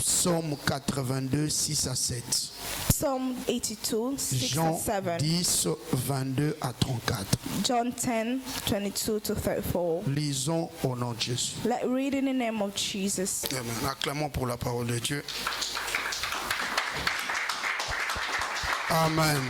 Psaume 82, 6 à 7. Psalm 82, 6 Jean and 7. 10, 22 à 34. John 10, 22 to 34. Lisons au nom de Jésus. Let's read in the name of Jesus. Amen. Acclamons pour la parole de Dieu. Amen.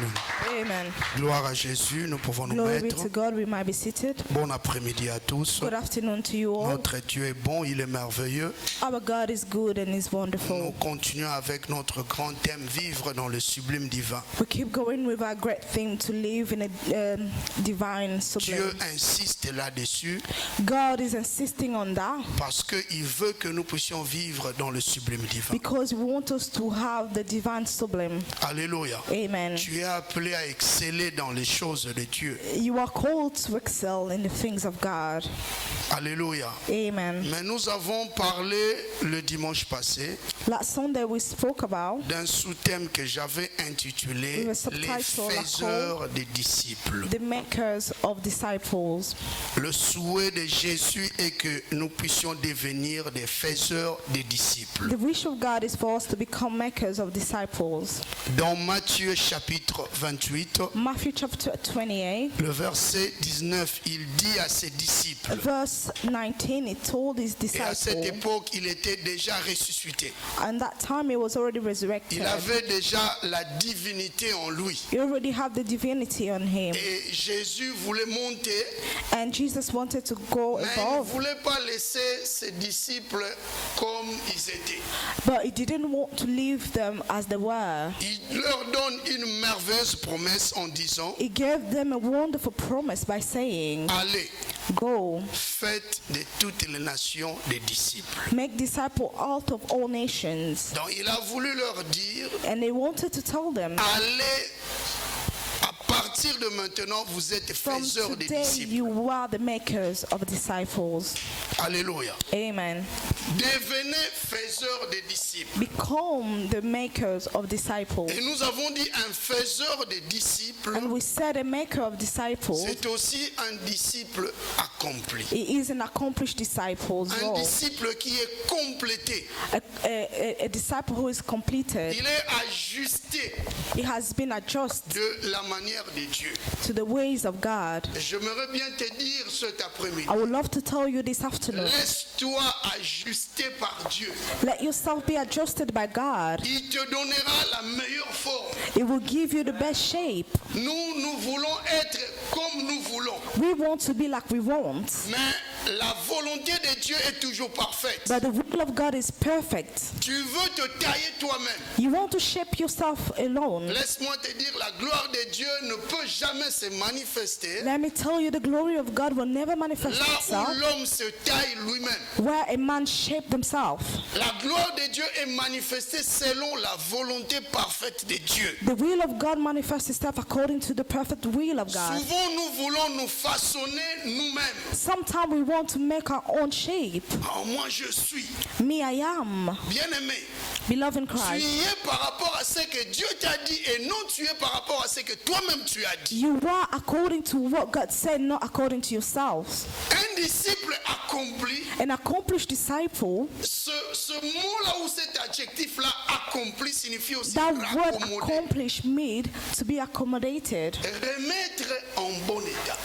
Amen. Gloire à Jésus, nous pouvons nous Glory be mettre. to God. We might be seated. Bon après-midi à tous. Good afternoon to you all. Notre Dieu est bon, il est merveilleux. Our God is good and is Nous wonderful. continuons avec notre grand thème, vivre dans le sublime divin. We keep going with our great theme to live in a divine Dieu sublime. insiste là-dessus God is insisting on that parce qu'il veut que nous puissions vivre dans le sublime divin. because He wants us to have the divine sublime. Alléluia. Amen. Tu es appelé à exceller dans les choses de Dieu. You are called to excel in the things of God. Alléluia. Amen. Mais nous avons parlé le dimanche passé Last Sunday we spoke about d'un sous-thème que j'avais intitulé With a Les subtitle faiseurs des disciples. the makers of disciples. Le souhait de Jésus est que nous puissions devenir des faiseurs des disciples. The wish of God is for us to become makers of disciples. Dans Matthieu chapitre 28, Matthew chapter 28, le verset 19, il dit à ses disciples, verse 19, it told his et à cette disciples, époque, il était déjà ressuscité. and that time he was already resurrected. Il avait déjà la divinité en lui. He already had the divinity on him. Et Jésus voulait monter, And Jesus wanted to go mais il ne above, voulait pas laisser ses disciples comme ils étaient. but he didn't want to leave them as they were. Il leur donne une merveilleuse promesse en disant, He gave them a wonderful promise by saying, allez, go, faites de toutes les nations des disciples. make disciples out of all nations. Donc il a voulu leur dire, And he wanted to tell them, allez, à partir de maintenant, vous êtes from faiseurs des today disciples. you are the makers of disciples. Alléluia. Amen. Devenez faiseurs des disciples. Become the makers of disciples. Et nous avons dit un faiseur des disciples, And we said a maker of disciples, c'est aussi un disciple accompli. he is an accomplished disciple as Un well. disciple qui est complété. A disciple who is completed. Il est ajusté He has been adjusted de la manière de Dieu. to the ways of God. J'aimerais bien te dire cet après-midi, I would love to tell you this afternoon. laisse-toi ajuster par Dieu. Let yourself be adjusted by God. Il te donnera la meilleure forme. It will give you the best shape. Nous voulons être comme nous voulons. We want to be like we want, Mais la volonté de Dieu est toujours parfaite. but the will of God is perfect. Tu veux te tailler toi-même. You want to shape yourself alone. Laisse-moi te dire, la gloire de Dieu ne peut jamais se manifester Let me tell you, the glory of God will never manifest là itself où l'homme se taille lui-même. where a man shaped himself. La gloire de Dieu est manifestée selon la volonté parfaite de Dieu. The will of God manifests itself according to the perfect will of God. Souvent, nous voulons nous façonner nous-mêmes. Sometimes we want to make our own shape. Oh, moi, je suis Me, I am. bien-aimé. Beloved in Tu Christ. y es par rapport à ce que Dieu t'a dit et non tu es par rapport à ce que toi-même tu as dit. You are according to what God said, not according to yourselves. Un disciple accompli, An accomplished disciple, ce mot-là ou cet adjectif-là accompli signifie aussi that word raccommoder, accomplished means to be accommodated, remettre en bon état.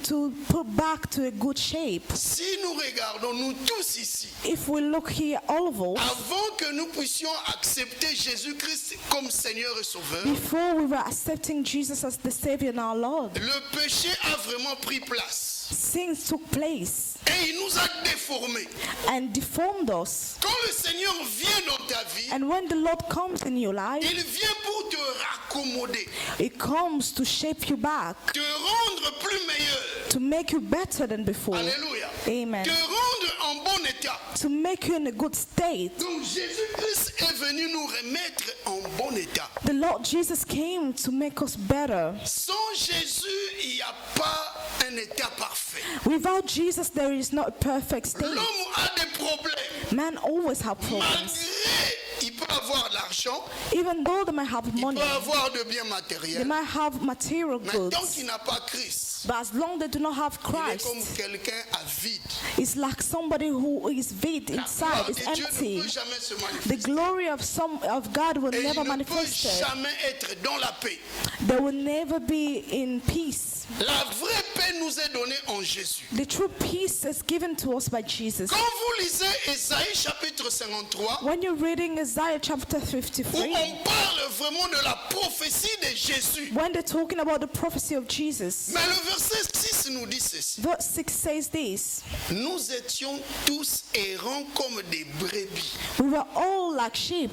to put back to a good shape. Si nous regardons, nous tous ici, If we look here, all of us, avant que nous puissions accepter Jésus-Christ comme Seigneur et Sauveur, before we were accepting Jesus as the Savior and our Lord, le péché a vraiment pris place. sins took place Et il nous a déformés. and deformed us. Quand le Seigneur vient dans ta vie, And when the Lord comes in your life, il vient pour te raccommoder, it comes to shape you back, te rendre plus meilleur. to make you better than before. Alléluia. Amen. Te rendre en bon état. To make you in a good state. Donc Jésus-Christ est venu nous remettre en bon état. The Lord Jesus came to make us better. Sans Jésus, il n'y a pas un état parfait. Without Jesus, there is not a perfect state. L'homme a des problèmes. Man always have problems. Malgré, il peut avoir de l'argent, Even though they might have il money, peut avoir de biens they matériels, might have material mais tant goods, qu'il n'a pas Christ, but as long they do not have il est comme Christ, quelqu'un à vide. it's like somebody who is vide La inside, gloire is de Dieu ne empty. peut jamais se The manifester. glory of God will Et il never ne peut manifest it. jamais être dans la paix. They will never be in peace. La vraie paix nous est donnée en Jésus. The true peace is given to us by Jesus. Quand vous lisez Ésaïe chapitre 53, When you're reading Isaiah chapter où 53, on parle vraiment de la prophétie de Jésus, when they're talking about the prophecy of Jesus, mais le verset 6 nous dit ceci. verse 6 says this: Nous étions tous errants comme des brebis. We were all like sheep.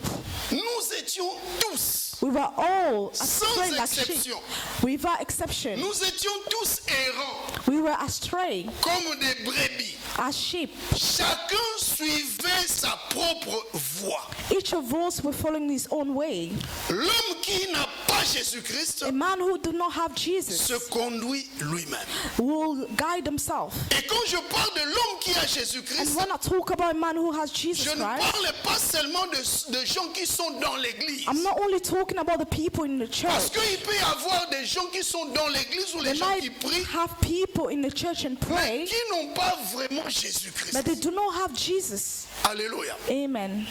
Nous étions tous, We were all sans astray like sheep. exception. Without exception. Nous étions tous errants We were astray comme des brebis. as sheep. Chacun suivait sa propre voie. Each of us were following his own way. L'homme qui n'a pas Jésus-Christ A man who do not have se Jesus conduit lui-même. will guide himself. Et quand je parle de l'homme qui a And Jésus-Christ, when I talk about a man who has je Jesus ne Christ, parle pas seulement de gens qui sont dans l'église. I'm not only talking about the people in the Parce church. qu'il peut y avoir des gens qui sont dans l'église ou les They gens might qui prient, have people in the church and mais pray, qui n'ont pas vraiment Jésus-Christ. but they do not have Jesus. Alléluia. Amen.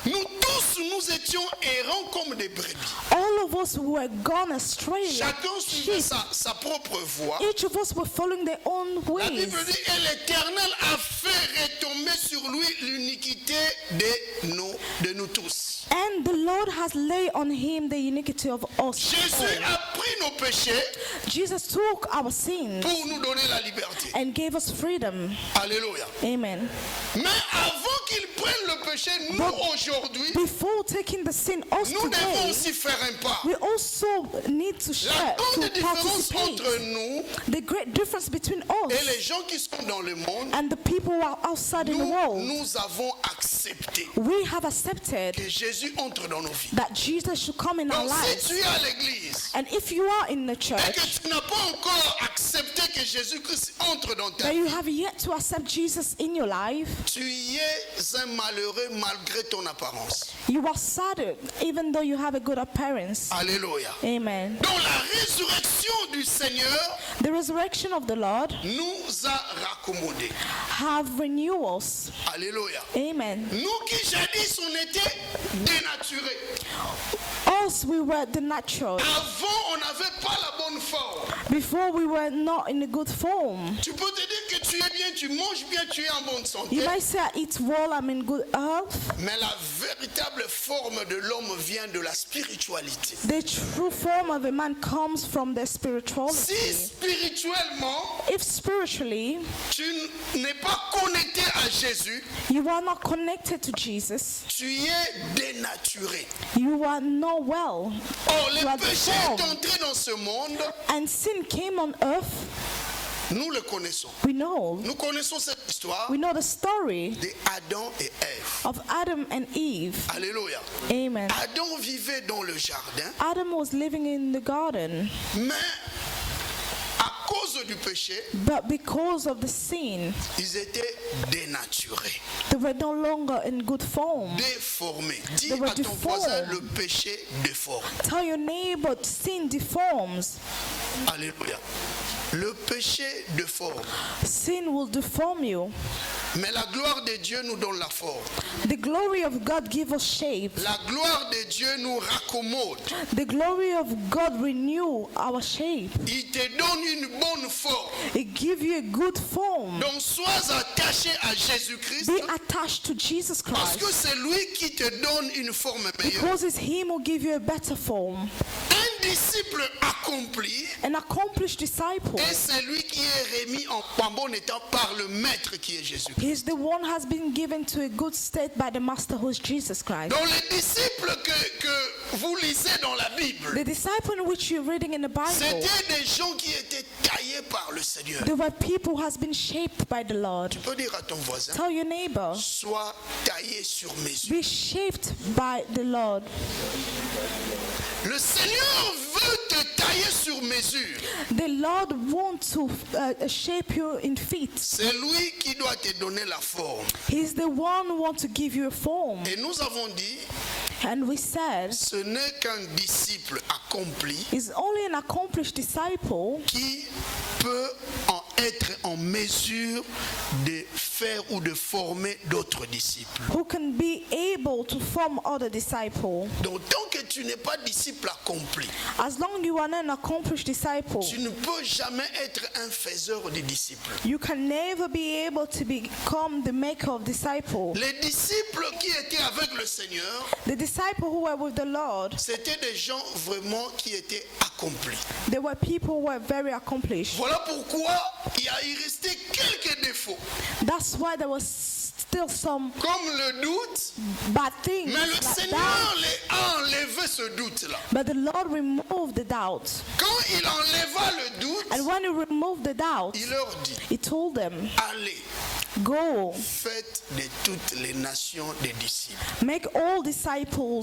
Nous tous, nous étions errants comme des brebis. All of us were gone astray like Chacun suivait sheep. sa propre voie. Each of us were following their own La ways. Bible dit, et l'Éternel a fait retomber sur lui l'iniquité de nous tous. And the Lord has laid on him the iniquity of us Jésus all. a pris nos péchés Jesus took our sins pour nous donner la liberté. and gave us freedom. Alléluia. Amen. Mais avant qu'il prenne le péché, nous But aujourd'hui, before taking the sin us nous devons today, aussi faire un pas. we also need to La share, grande to différence participate. entre nous The great difference between et us les gens qui sont dans le monde, and the people who are outside in the world, nous avons accepté we have accepted que Jésus entre dans nos vies. that Jesus should come in our Donc si lives. tu es à l'église And if you are in the et que church, tu n'as pas encore accepté que Jésus-Christ entre dans ta but vie, you have yet to accept Jesus in your life, tu es un malheureux malgré ton apparence. you are saddened even though you have a good appearance. Alléluia. Amen. Donc la résurrection du Seigneur The resurrection of the Lord nous a raccommodés. have renewed us. Alléluia. Amen. Nous qui jadis on était dénaturés. Us, we were the natural. Avant on n'avait pas la bonne forme. Before, we were not in a good form. Tu peux te dire que tu es bien, tu manges bien, tu es en bonne santé. You might say, I eat well, I'm in good health. Mais la véritable forme de l'homme vient de la spiritualité. The true form of a man comes from the Si spirituality. spirituellement If spiritually tu n'es pas connecté à Jésus, you are not connected to Jesus, tu es dénaturé. you are not well. Or, le You are péché est deformed. entré dans ce monde, And sin came on earth. nous le connaissons. We know. Nous connaissons cette histoire We know the story de Adam et Ève. of Adam and Eve. Alléluia. Amen. Adam vivait dans le jardin, Adam was living in the garden, mais à cause du péché, but because of the sin, ils étaient dénaturés, they were no longer in good form. déformés. Dis They were à ton voisin, deformed. le péché déforme. Tell your neighbor, sin deforms. Alléluia. Le péché déforme. Sin will deform you. Mais la gloire de Dieu nous donne la forme. The glory of God gives us shape. La gloire de Dieu nous raccommode. The glory of God renew our shape. Il te donne une bonne forme. It gives you a good form. Donc sois attaché à Jésus-Christ Be attached to Jesus parce que Christ, c'est lui qui te donne une forme meilleure. because it's Him who give you a better form. Un disciple accompli An accomplished disciple est celui qui est remis en bon état par le maître qui est Jésus. is the one has been given to a good state by the Master who is Jesus Christ. Donc les disciples que vous lisez dans la Bible, The disciple in which you're reading in the Bible, c'était des gens qui étaient taillés par le Seigneur. they were people who has been shaped by the Lord. Tu peux dire à ton voisin, Tell your neighbor, sois taillé sur mesure. be shaped by the Lord. Le Seigneur veut te tailler sur mesure. The Lord wants to shape you in feet. C'est lui qui doit te donner la forme. He's the one who wants to give you a form. Et nous avons dit, And we said, ce n'est qu'un disciple accompli it's only an accomplished disciple qui peut être en mesure de faire ou de former d'autres disciples. who can be able to form other disciples. Donc tant que tu n'es pas disciple accompli, As long as you are not an accomplished disciple, tu ne peux jamais être un faiseur de disciples. you can never be able to become the maker of disciples. Les disciples qui étaient avec le Seigneur, The disciples who were with the Lord, c'était des gens vraiment qui étaient accomplis. they were people who were very accomplished. Voilà pourquoi il restait quelques défauts, That's why there was still some comme le doute, bad things. mais le like Seigneur that. a enlevé ce doute-là. But the Lord removed the doubt. Quand il enleva le doute, And when he removed the doubt, il leur dit, he told them, allez, go, faites de toutes les nations des disciples. make all disciples,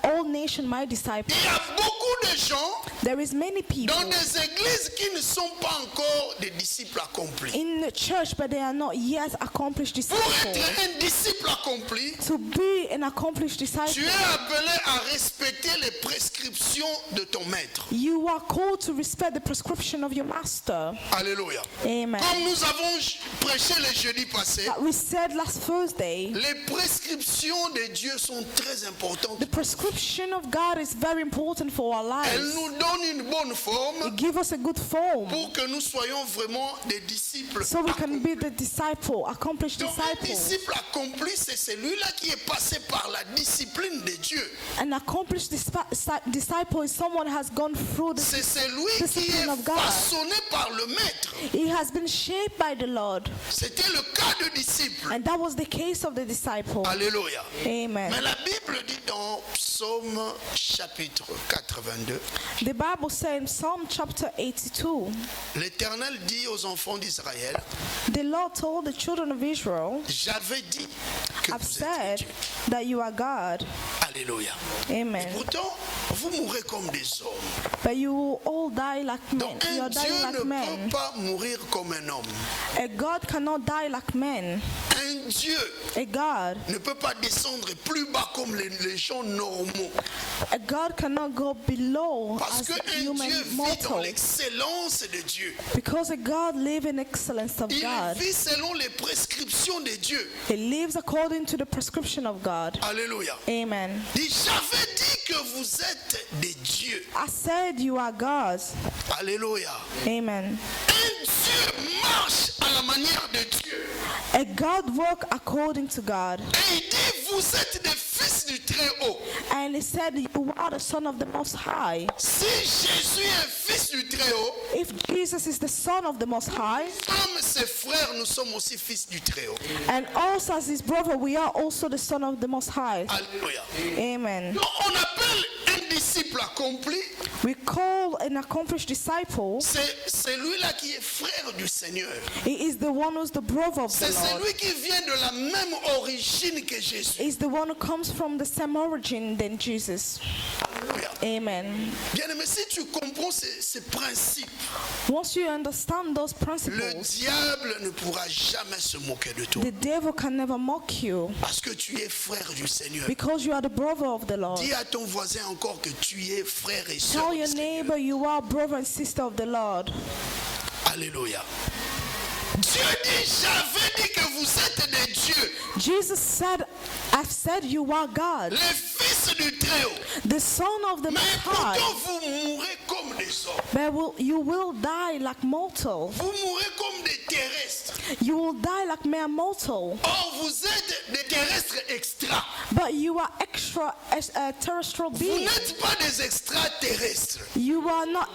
all nations my disciples. Il y a beaucoup de gens There is many people dans des églises qui ne sont pas encore des disciples accomplis. in the church, but they are not yet accomplished Pour disciples. être un disciple accompli, To be an accomplished tu disciple, es appelé à respecter les prescriptions de ton maître. you are called to respect the prescription of your master. Alléluia. Amen. Comme nous avons prêché le jeudi passé, That we said last Thursday, les prescriptions de Dieu sont très importantes. the prescription of God is very important for our Elles lives. nous donnent une bonne forme It gives us a good form pour que nous soyons vraiment des disciples so we can accomplis. be the disciple, accomplished Donc un disciple. disciple accompli, c'est celui-là qui est passé par la discipline de Dieu. An accomplished disciple is someone who has gone through the C'est celui qui discipline est of God. façonné par le maître. He has been shaped by the Lord. C'était le cas de disciple. And that was the case of the disciple. Alléluia. Amen. Mais la Bible dit dans Psaume chapitre 82, The Bible says in Psalm chapter 82, l'Éternel dit aux enfants d'Israël, the Lord told the children of Israel, j'avais dit que I've vous said êtes Dieu. that you are God. Alléluia. Amen. Pourtant, vous mourrez comme des hommes. But you will all die like men. Donc You un are Dieu dying ne like peut men. pas mourir comme un homme. A God cannot die like men. Un Dieu A God. ne peut pas descendre plus bas comme les gens normaux. A God cannot go below Parce as qu'un a human Dieu vit dans mortal. l'excellence de Dieu. Because a God lives in excellence of Il God. vit selon les prescriptions de Dieu. He lives according to the prescription of God. Alléluia. Amen. J'avais dit que vous êtes des dieux. I said you are gods. Alléluia. Amen. Un Dieu marche à la manière de Dieu. A God work according to God. Et il dit, vous êtes des fils du Très-Haut. And he said you are the son of the Most High. Si Jésus est fils du Très-Haut, If Jesus is the son of the Most High, comme ses frères, nous sommes aussi fils du Très-Haut. and also as his brother, we are also the son of the Most High. Alléluia. Amen. Donc on appelle un disciple accompli, We call an accomplished disciple, c'est celui-là qui est frère du Seigneur. he is the one who's the brother of C'est the Lord. celui qui vient de la même origine que Jésus. Is the one who comes from the same origin than Jesus. Alléluia. Amen. Bien-aimé, si tu comprends ces principes, Once you understand those le principles, diable ne pourra jamais se moquer de toi. the devil can never mock you Parce que tu es frère du Seigneur. because you are the brother of the Lord. Dis à ton voisin encore que tu es frère et sœur Tell du your Seigneur. neighbor you are brother and sister of the Lord. Alléluia. Dieu dit, j'avais dit que vous êtes des dieux. Jesus said, I've said you are God, Les fils du Très-Haut. the son of the Mais Most pourtant, High. vous mourrez comme des hommes. But you will die like mortal. Vous mourrez comme des terrestres. You will die like mere mortal. Or, vous êtes des terrestres extra. But you are terrestrial Vous beings. n'êtes pas des extraterrestres. You are not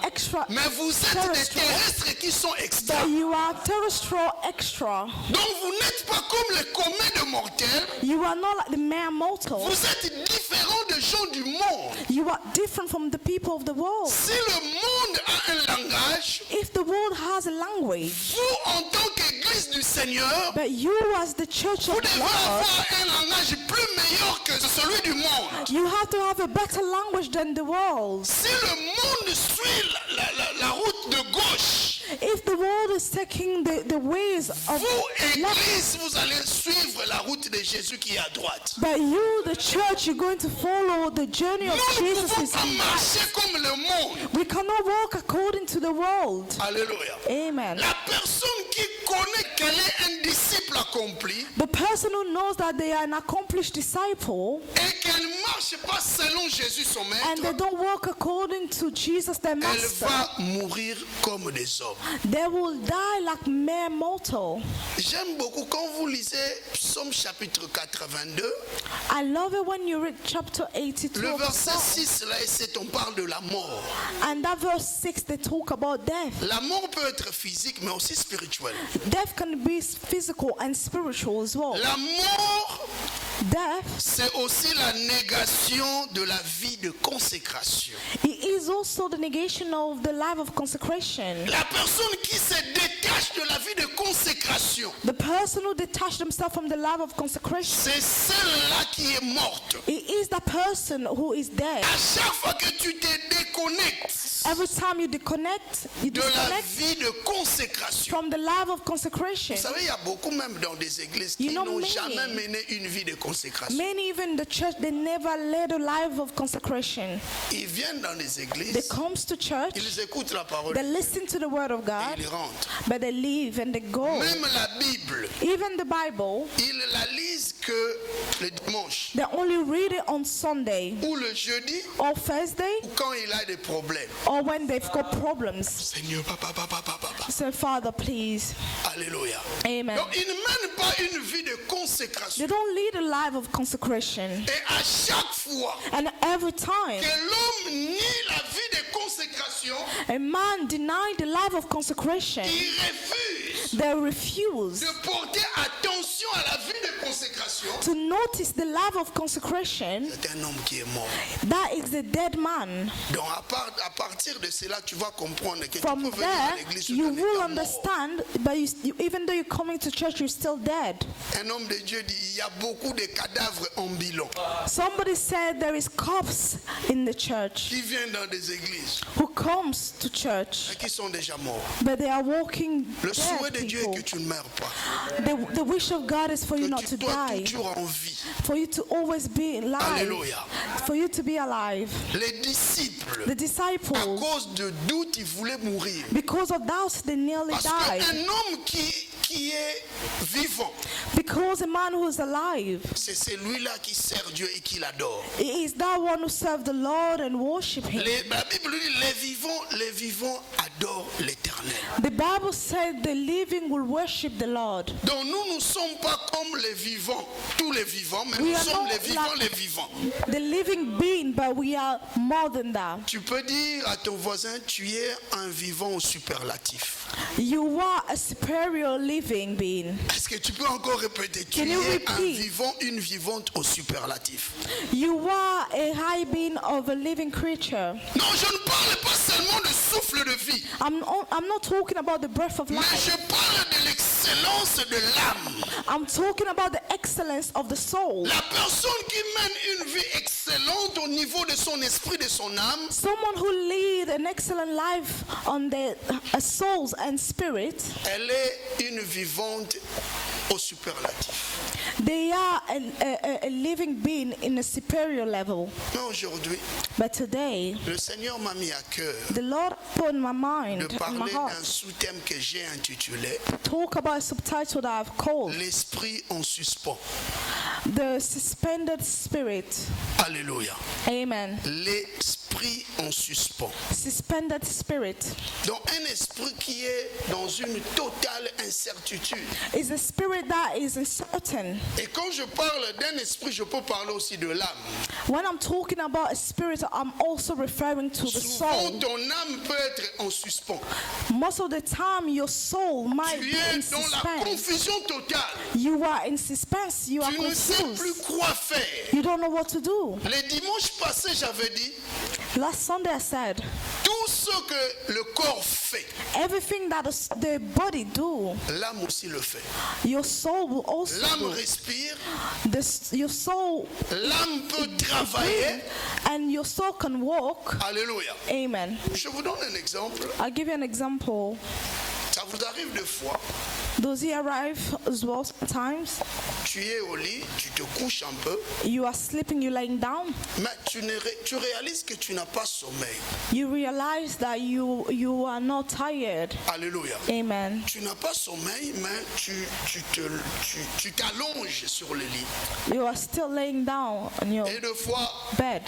Mais vous êtes des terrestrial, terrestres qui sont extra. but you are terrestrial extra. Donc vous n'êtes pas comme les communs de mortels. You are not like the mere mortal. Vous êtes différents des gens du monde. You are different from the people of the world. Si le monde a un langage, If the world has a language, vous en tant qu'Église du Seigneur, but you as the church vous of devez God, avoir un langage plus meilleur que celui du monde. you have to have a better language than the world. Si le monde suit la route de gauche, If the world is taking the ways of vous, left, Église, vous allez suivre la route de Jésus qui est à droite. but you, the church, you're going to follow the journey of Nous ne Jesus. pouvons Is pas marcher comme le monde. we cannot walk according to the world. Alléluia. Amen. La personne qui connaît qu'elle est un disciple accompli The person who knows that they are an accomplished disciple et qu'elle ne marche pas selon Jésus son and they maître, don't walk according to Jesus their elle master, va mourir comme des hommes. they will die like mere mortal. J'aime beaucoup quand vous lisez Psaume chapitre 82, I love it when you read chapter 82 le of verset Psalm, 6 là, et 7, on parle de la mort. and that verse 6 they talk about death. La mort peut être physique mais aussi spirituelle. Death can be physical and spiritual as well. La mort, Death, c'est aussi la négation de la vie de consécration. it is also the negation of the life of consecration. La personne qui se détache de la vie de consécration, The person who detached themselves from the life of consecration, c'est celle-là qui est morte. it is the person who is dead. À chaque fois que tu te déconnectes Every time you disconnect de la vie de consécration. from the life of consecration. Vous savez, il y a beaucoup même dans des églises You qui know n'ont many. jamais mené une vie de consécration. Many even the church, they never led a life of consecration. Ils viennent dans des They églises, comes to church, ils écoutent la parole they et listen to the word of God, ils rentrent. but they leave and they go. Même la Bible, Even the Bible, ils la lisent que le dimanche they only read it on Sunday ou le jeudi or Thursday ou quand il a des problèmes. or when they've got problems. Seigneur, papa. Say, Father, please. Alléluia. Amen. Donc, ils ne mènent pas une vie de consécration. They don't lead a life of consecration. Et à chaque fois And every time que l'homme nie la vie de consécration, a man denied the life of consecration, il refuse they refuse de porter attention à la vie de consécration. to notice the life of consecration. C'est un homme qui est mort. That is the dead man. Donc à partir de cela, tu vas comprendre que tu From peux venir à there, l'église you tout en will étant mort. understand, but even though you're coming to church, you're still dead. Un homme de Dieu dit, il y a beaucoup de cadavres ambulants Somebody said there is corpse in the church qui viennent dans des églises who comes to church, et qui sont déjà morts. but they are walking Le souhait dead de Dieu est people. que tu ne meurs pas, The wish of God is for you que not tu to sois die, toujours en vie. for you to always be alive, Alléluia. for you to be alive. Les disciples, The à disciples, cause de doute, ils voulaient mourir. because of doubt, they nearly Parce died. qu'un homme qui est vivant, Because a man who is alive, c'est celui-là qui sert Dieu et qui l'adore. it is that one who serves the Lord and worship Him. La Bible dit, les vivants adorent l'Éternel. The Bible said the living will worship the Lord. Donc nous ne sommes pas comme les vivants, tous les vivants, mais We nous are sommes not les vivants, like- les vivants. The living being, but we are more than that. Tu peux dire à ton voisin, tu es un vivant au superlatif. You are a superior living being. Est-ce que tu peux encore répéter, tu Can you es un repeat? vivant, une vivante au superlatif. You are a high being of a living creature. Non, je ne parle pas seulement de souffle de vie, I'm not talking about the breath of mais life. je parle de l'excellence de l'âme. I'm talking about the excellence of the soul. La personne qui mène une vie excellente au niveau de son esprit, de son âme, Someone who lead an excellent life on their souls and spirit, elle est une vivante au superlatif. they are a living being in a superior level. Mais aujourd'hui, But today, le Seigneur m'a mis à cœur the Lord put in my de mind, in my parler heart, d'un sous-thème que j'ai intitulé talk about a subtitle that I've called L'esprit en suspens. The Suspended Spirit. Alléluia. Amen. L'esprit esprit en suspens. Suspended spirit Donc un esprit qui est dans une totale incertitude. is a spirit that is uncertain. Et quand je parle d'un esprit, je peux parler aussi de l'âme. When I'm talking about a spirit, I'm also referring to the Souvent, soul. ton âme peut être en suspens. Most of the time, your soul might Tu be in es dans la suspense. confusion totale. You are in suspense. You are Tu ne sais plus confused. quoi faire. You don't know what to do. Les dimanches passés, j'avais dit, Last Sunday, I said, tout ce que le corps fait, everything that the body do, l'âme aussi le fait. your soul will also L'âme do. respire, Your soul l'âme peut travailler. and your soul can walk. Alléluia. Amen. Je vous donne un exemple. I'll give you an example. Ça vous arrive des fois, Does he arrive as well sometimes? tu es au lit, tu te couches un peu, You are sleeping, you're laying down. mais tu réalises que tu n'as pas sommeil. You realize that you are not tired. Alléluia. Amen. Tu n'as pas sommeil, mais tu t'allonges sur le lit. You are still laying down on your Et des fois, bed.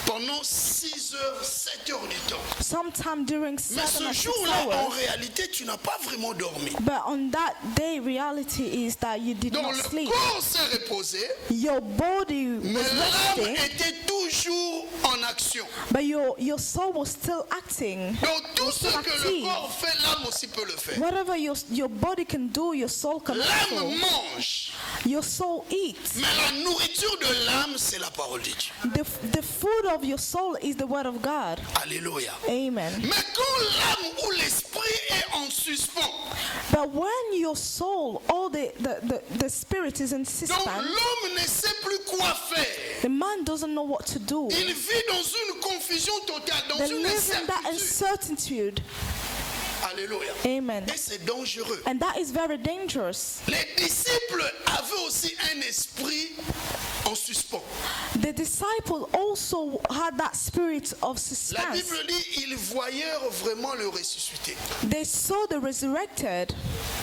pendant 6 heures, 7 heures du temps. Sometime during Mais 7 ce or 6 jour-là, en hours. réalité, tu n'as pas vraiment dormi. But on that day, reality is that you did Donc not le sleep. corps s'est reposé, Your body mais was l'âme resting, était toujours en action. but your soul was still acting. Donc tout ce que le active. corps fait, l'âme aussi peut le faire. Whatever your body can do, your soul can L'âme also. mange, Your soul eats. mais la nourriture de l'âme, c'est la parole de Dieu. The food of your soul is the word of God. Alléluia. Amen. Mais quand l'âme ou l'esprit est en suspens, But when your soul, all the spirit is in donc suspense, l'homme ne sait plus quoi faire. the man doesn't know what to do. Il vit dans une confusion totale, dans They une live in that incertitude. uncertitude. Alléluia. Amen. Et c'est dangereux. And that is very dangerous. Les disciples avaient aussi un esprit en suspens. The disciple also had that spirit of La suspense. Bible dit ils voyèrent vraiment le ressuscité. They saw the resurrected.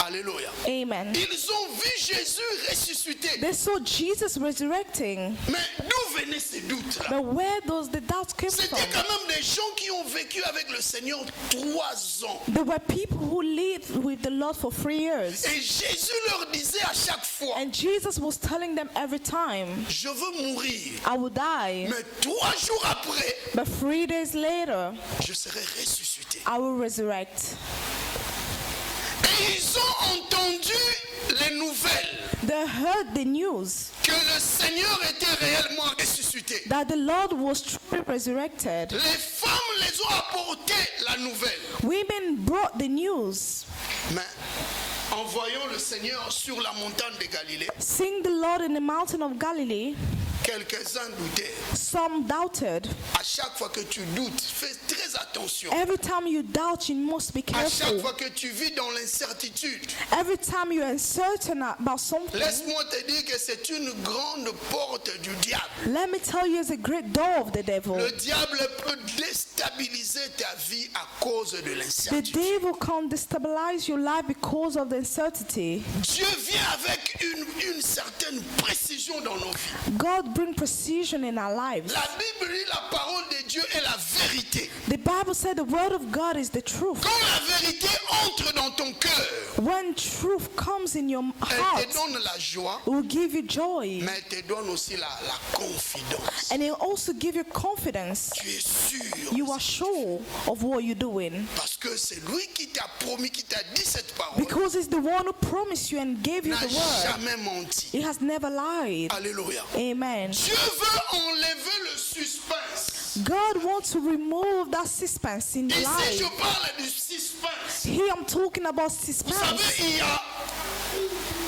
Alléluia. Amen. Ils ont vu Jésus ressuscité. They saw Jesus resurrecting. Mais d'où venaient ces doutes-là? But where does the doubt come C'était from? quand même des gens qui ont vécu avec le Seigneur 3 ans. There were people who lived with the Lord for 3 years. Et Jésus leur disait à chaque fois, And Jesus was telling them every time, je veux mourir. I will die. Mais 3 jours après, But 3 days later, je serai ressuscité. I will resurrect. Et ils ont entendu les nouvelles They heard the news que le Seigneur était réellement ressuscité. that the Lord was truly resurrected. Les femmes les ont apporté la nouvelle. Women brought the news. Mais en voyant le Seigneur sur la montagne de Galilée, Seeing the Lord in the mountain of Galilee, quelques-uns doutaient. some doubted. À chaque fois que tu doutes, fais très attention. Every time you doubt, you must be À chaque careful. fois que tu vis dans l'incertitude, Every time you're uncertain about something, laisse-moi te dire que c'est une grande porte du diable. let me tell you, it's a great door of the devil. Le diable peut déstabiliser ta vie à cause de The l'incertitude. devil can destabilize your life because of the uncertainty. Dieu vient avec une certaine précision dans nos vies. God bring precision in our lives. La Bible dit la parole de Dieu est la vérité. The Bible said the word of God is the truth. Quand la vérité entre dans ton cœur, When truth comes in your elle heart, te donne la joie, it will give you joy. mais elle te donne aussi la confidence. And it will also give you confidence. Tu es sûr. You are sure of what you're doing. Parce que c'est lui qui t'a promis, qui t'a dit cette parole, Because it's the one who promised you and gave you n'a the word. jamais menti. He has never lied. Alléluia. Amen. Dieu veut enlever le suspense. God wants to remove that suspense in your Ici, je life. parle du suspense. Here I'm talking about Vous suspense. savez, il y a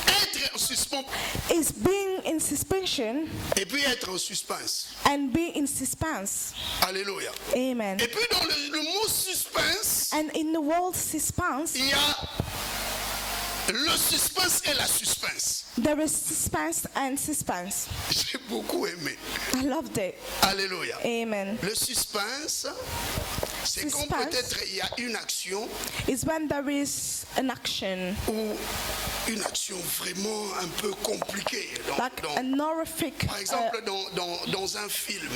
être en suspens It's being in suspension et puis être en suspense. and be in suspense. Alléluia. Amen. Et puis dans le mot suspense, And in the word suspense, il y a le suspense et la suspense. there is suspense and suspense. J'ai beaucoup aimé. I loved it. Alléluia. Amen. Le suspense, C'est quand Suspense peut-être il y a une action is when there is an action, ou une action vraiment un peu compliquée. like an horrific, Par exemple, dans un film,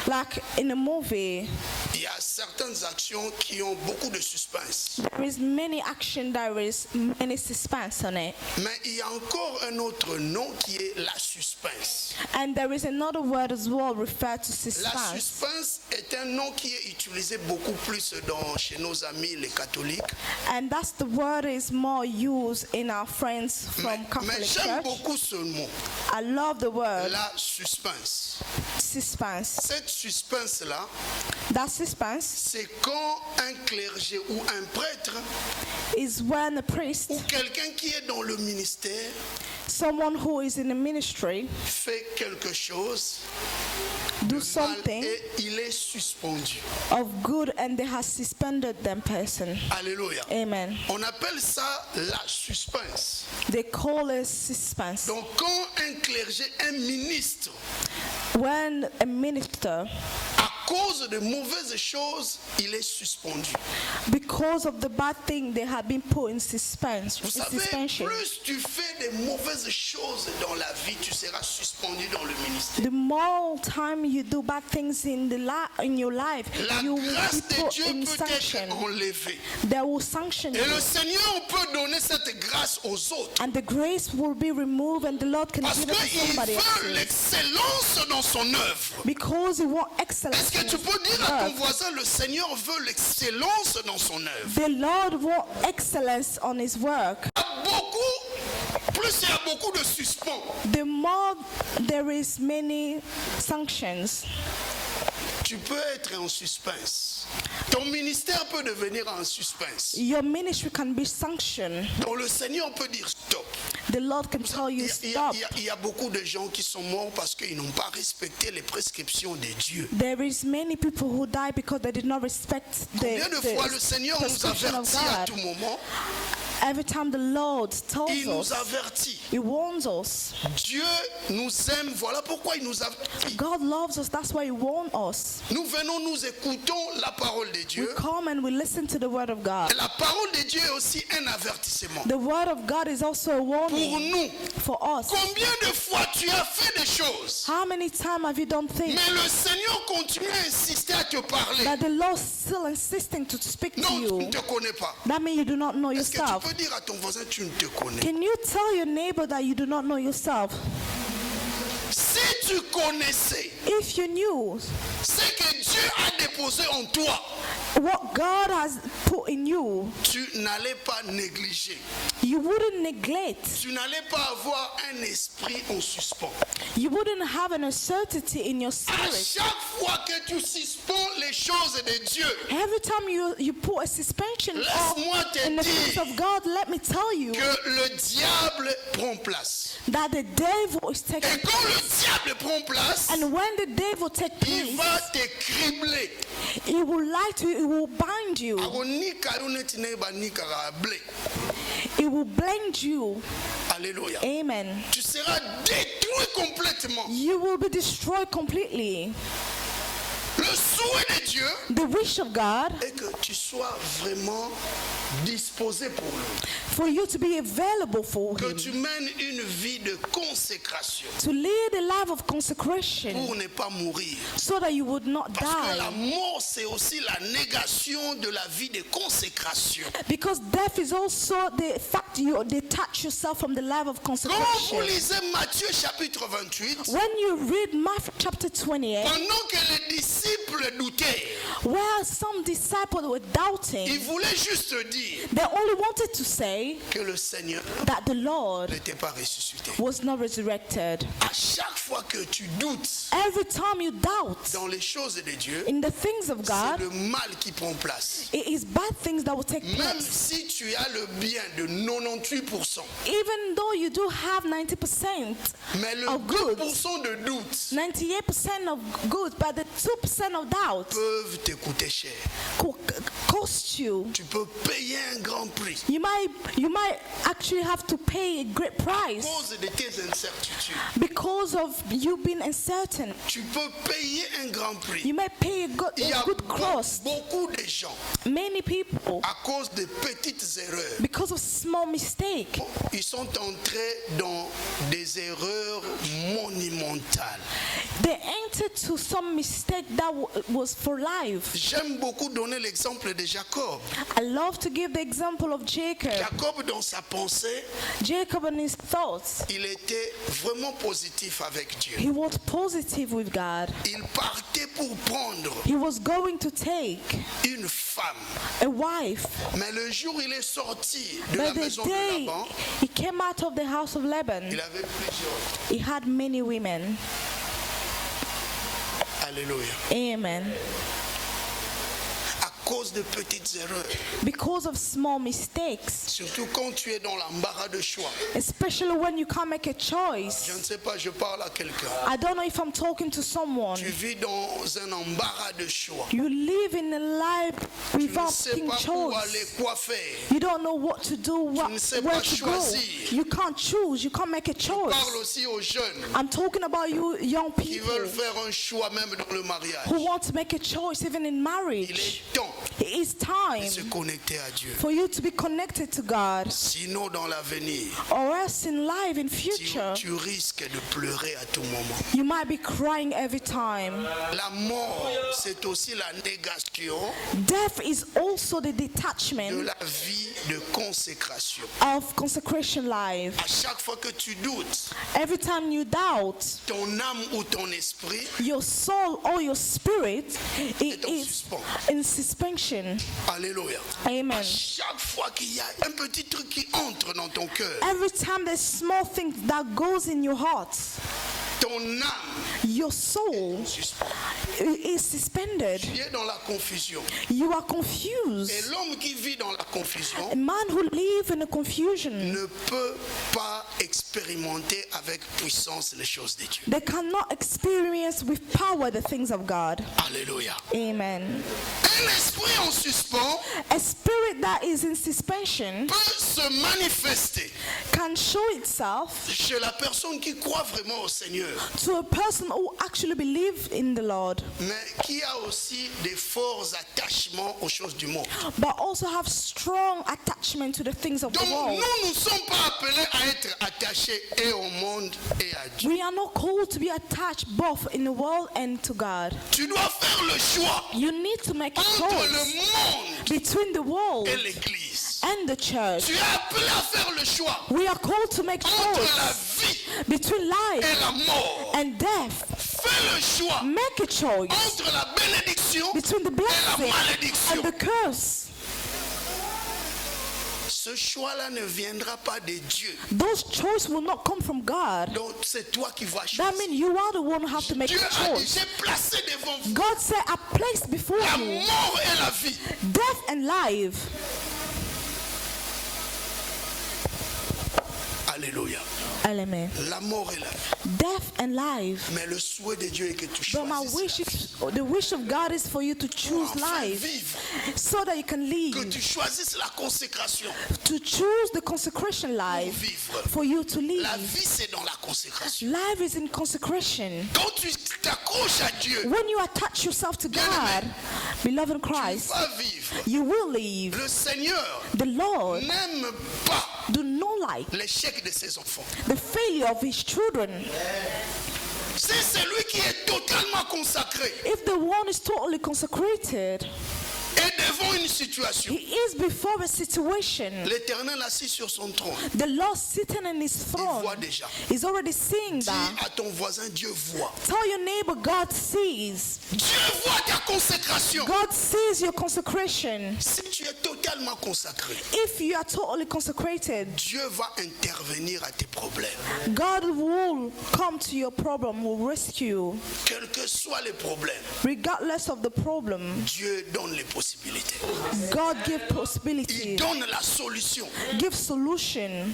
like in a movie. il y a certaines actions qui ont beaucoup de suspense. There is many action, there is many suspense on it. Mais il y a encore un autre nom qui est la suspense. And there is another word as well referred to La suspense. suspense est un nom qui est utilisé beaucoup plus chez nos amis les catholiques. And that's the word is more used in our friends from Mais Catholic j'aime Church. beaucoup ce mot, I love the word la suspense. suspense. Cette suspense-là, That suspense c'est quand un clergé ou un prêtre is when a priest, ou quelqu'un qui est dans le ministère someone who is in the ministry, fait quelque chose do mal something et il est suspendu. of good and they have suspended them person. Alléluia. Amen. On appelle ça la suspense. They call it suspense. Donc quand un clergé, un ministre, When a minister, à cause de mauvaises choses, il est suspendu. because of the bad thing, they have been put in suspense, Vous in savez, suspension. plus tu fais des mauvaises choses dans la vie, tu seras suspendu dans le ministère. The more time you do bad things in your life, La you will be grâce de put Dieu in peut être sanction. enlevée. They will sanction Et you. le Seigneur peut donner cette grâce aux autres. And the grace will be removed and the Lord can Parce give it to qu'il somebody veut else. l'excellence dans son œuvre. Because he wants excellence. Est-ce que in tu his peux dire à ton work. voisin, le Seigneur veut l'excellence dans son œuvre? The Lord wants excellence on his work. Plus il y a beaucoup de suspens, The more there is many sanctions, tu peux être en suspense. Ton ministère peut devenir en suspense. your ministry can be sanctioned. Donc le Seigneur peut dire stop. The Lord can tell you stop. Il y a beaucoup de gens qui sont morts parce qu'ils n'ont pas respecté les prescriptions de Dieu. There is many people who die because they did not respect Combien de fois le the Seigneur nous prescription of avertit à God. tout moment? Every time the Lord tells Il nous us, avertit. He warns us. Dieu nous aime, voilà pourquoi il nous avertit. God loves us, that's why He warns us. Nous venons, nous écoutons la parole de We Dieu. come and we listen to the word of God. Et la parole de Dieu est aussi un avertissement. The word of God is also a Pour warning nous, for us. combien de fois tu as fait des choses, How many times have you done things mais le Seigneur continue à insister à te parler. that the Lord still insisting to speak to Non, tu ne you? te connais pas. That means you do not know Est-ce que tu yourself. peux dire à ton voisin, tu ne te connais? Can you tell your neighbor that you do not know yourself? Si tu connaissais If you knew ce que Dieu a déposé en toi, what God has put in you, tu n'allais pas négliger. you wouldn't neglect. Tu n'allais pas avoir un esprit en suspens. You wouldn't have an uncertainty in your À spirit. chaque fois que tu suspends les choses de Dieu, Every time you put a suspension laisse-moi te in the things dire of God, let me tell you que le diable prend place. that the devil is Et taking quand le diable prend place, and when the devil takes il place, va te cribler. he will lie to you, he will bind you, Akonika luneti na eba nika ka ble. he will blind you. Alléluia. Amen. Tu seras détruit complètement. You will be destroyed completely. Le souhait de Dieu The wish of God est que tu sois vraiment disposé pour lui. for you to be available for Que him, tu mènes une vie de consécration to lead a life of consecration pour ne pas mourir. so that you would not Parce que la die. mort, c'est aussi la négation de la vie de consécration. Because death is also the fact you detach yourself from the life of Quand vous consecration. lisez Matthieu chapitre 28, When you read Matthew chapter 28, pendant que les disciples doutaient, where some disciples were ils doubting, voulaient juste dire they only wanted to say que le Seigneur that the Lord n'était pas ressuscité. was not resurrected. À chaque fois que tu doutes Every time you doubt dans les choses de Dieu, in the things of c'est God, le mal qui prend place. it is bad things that will take Même place. si tu as le bien de 98%, Even though you do have 90% mais le of goods, 2% de doute 98% of good, but the 2% of doubt peut peuvent te coûter cher. Cost you. Tu peux payer un grand prix You might actually have to pay a great à price cause de tes incertitudes. because of you being uncertain. Tu peux payer un grand prix. You might pay Il y a a good cost. beaucoup de gens, Many people, à cause de petites erreurs, because of small mistake, ils sont entrés dans des erreurs monumentales. they entered to some mistake that was for life. J'aime beaucoup donner l'exemple de Jacob. I love to give the example of Jacob. Jacob, dans sa pensée, Jacob and his thoughts. il était vraiment positif avec Dieu. He was positive with God. Il partait pour prendre He was going to take une femme. a wife. Mais le jour où il est sorti de la But the maison de day Laban, he came out of the house of Laban, il avait plusieurs. he had many women. Alléluia. Amen. À cause de petites erreurs. Because of small mistakes, Surtout quand tu es dans l'embarras de choix. especially when you can't make a Je choice. ne sais pas, je parle à quelqu'un. I don't know if I'm talking to someone. Tu vis dans un embarras de choix. You live in a life Tu ne without sais making pas où aller, choice. quoi faire. You don't know what to do, ne sais where pas to go. choisir. You can't choose. You can't make a Je parle choice. aussi aux jeunes I'm talking about you young qui people veulent faire un choix même dans le mariage. who want to make a choice even in Il marriage. est temps It is de time se connecter à Dieu. for you to be connected to God, Sinon, dans l'avenir, or else in life, in future, tu risques de pleurer à tout moment. you might be crying every time. La mort, c'est aussi la négation Death is also the de detachment la vie de consécration. of consecration life. À chaque fois que tu doutes, Every time you doubt, ton âme ou ton esprit your soul or your spirit, it en is suspens. in suspension. Alléluia. Amen. À chaque fois qu'il y a un petit truc qui entre dans ton cœur, Every time there's small thing that goes in your heart, ton âme your soul suspend. is suspended. Tu es dans la confusion. You are Et confused. l'homme qui vit dans la confusion A man who lives in a confusion, ne peut pas expérimenter avec puissance les choses de Dieu. they cannot experience with power the things of God. Alléluia. Amen. Un esprit en suspens A spirit that is in suspension peut se manifester can show itself chez la personne qui croit vraiment au Seigneur, to a person who actually believes in the Lord, mais qui a aussi des forts attachements aux choses du monde. but also have strong attachment to the things of the Donc world. nous ne sommes pas appelés à être attachés et au monde et à Dieu. We are not called to be attached both in the world and to God. Tu dois faire le choix You need to make a entre le choice monde between the world et l'Église. and the church. Tu es appelé à faire le choix We are called to make entre la choice vie between et life la mort. and death. Fais le choix Make a choice entre la bénédiction between the et la blessing malédiction. and the curse. Ce choix-là ne viendra pas de Dieu. Those choices will not come from God. Donc c'est toi qui vas That choisir. means you are the one who have to make Dieu a a choice. déjà placé devant vous God said, I placed before la you mort et la vie. death and life. Alléluia. Amen. La mort et la vie. Death and life. Mais le souhait de Dieu est que tu But my choisisses wish la vie. is, the wish of God is for you to choose Enfin, life vivre. so that you can Que live, tu choisisses la consécration to choose the consecration pour life vivre. for you to La live. vie, c'est dans la consécration. Life is in consecration. Quand tu t'accroches à Dieu, When you attach yourself to God, beloved in tu Christ, vas vivre. you will live. Le Seigneur The Lord n'aime pas do not like l'échec de ses enfants. the failure of his children. C'est celui qui est totalement consacré If the one is totally consecrated, et devant une situation. he is before a situation. L'Éternel assis sur son trône. The Lord sitting in his Il voit throne déjà. is already seeing Dis that. à ton voisin, Dieu voit. Tell your neighbor, God sees. Dieu voit ta consécration. God sees your consecration. Si tu es totalement consacré, If you are totally consecrated, Dieu va intervenir à tes problèmes. God will come to your problem, will rescue you. Quels que soient les problèmes, Regardless of the problem, Dieu donne les possibilités. God gives Il possibility, donne la solution. give solution.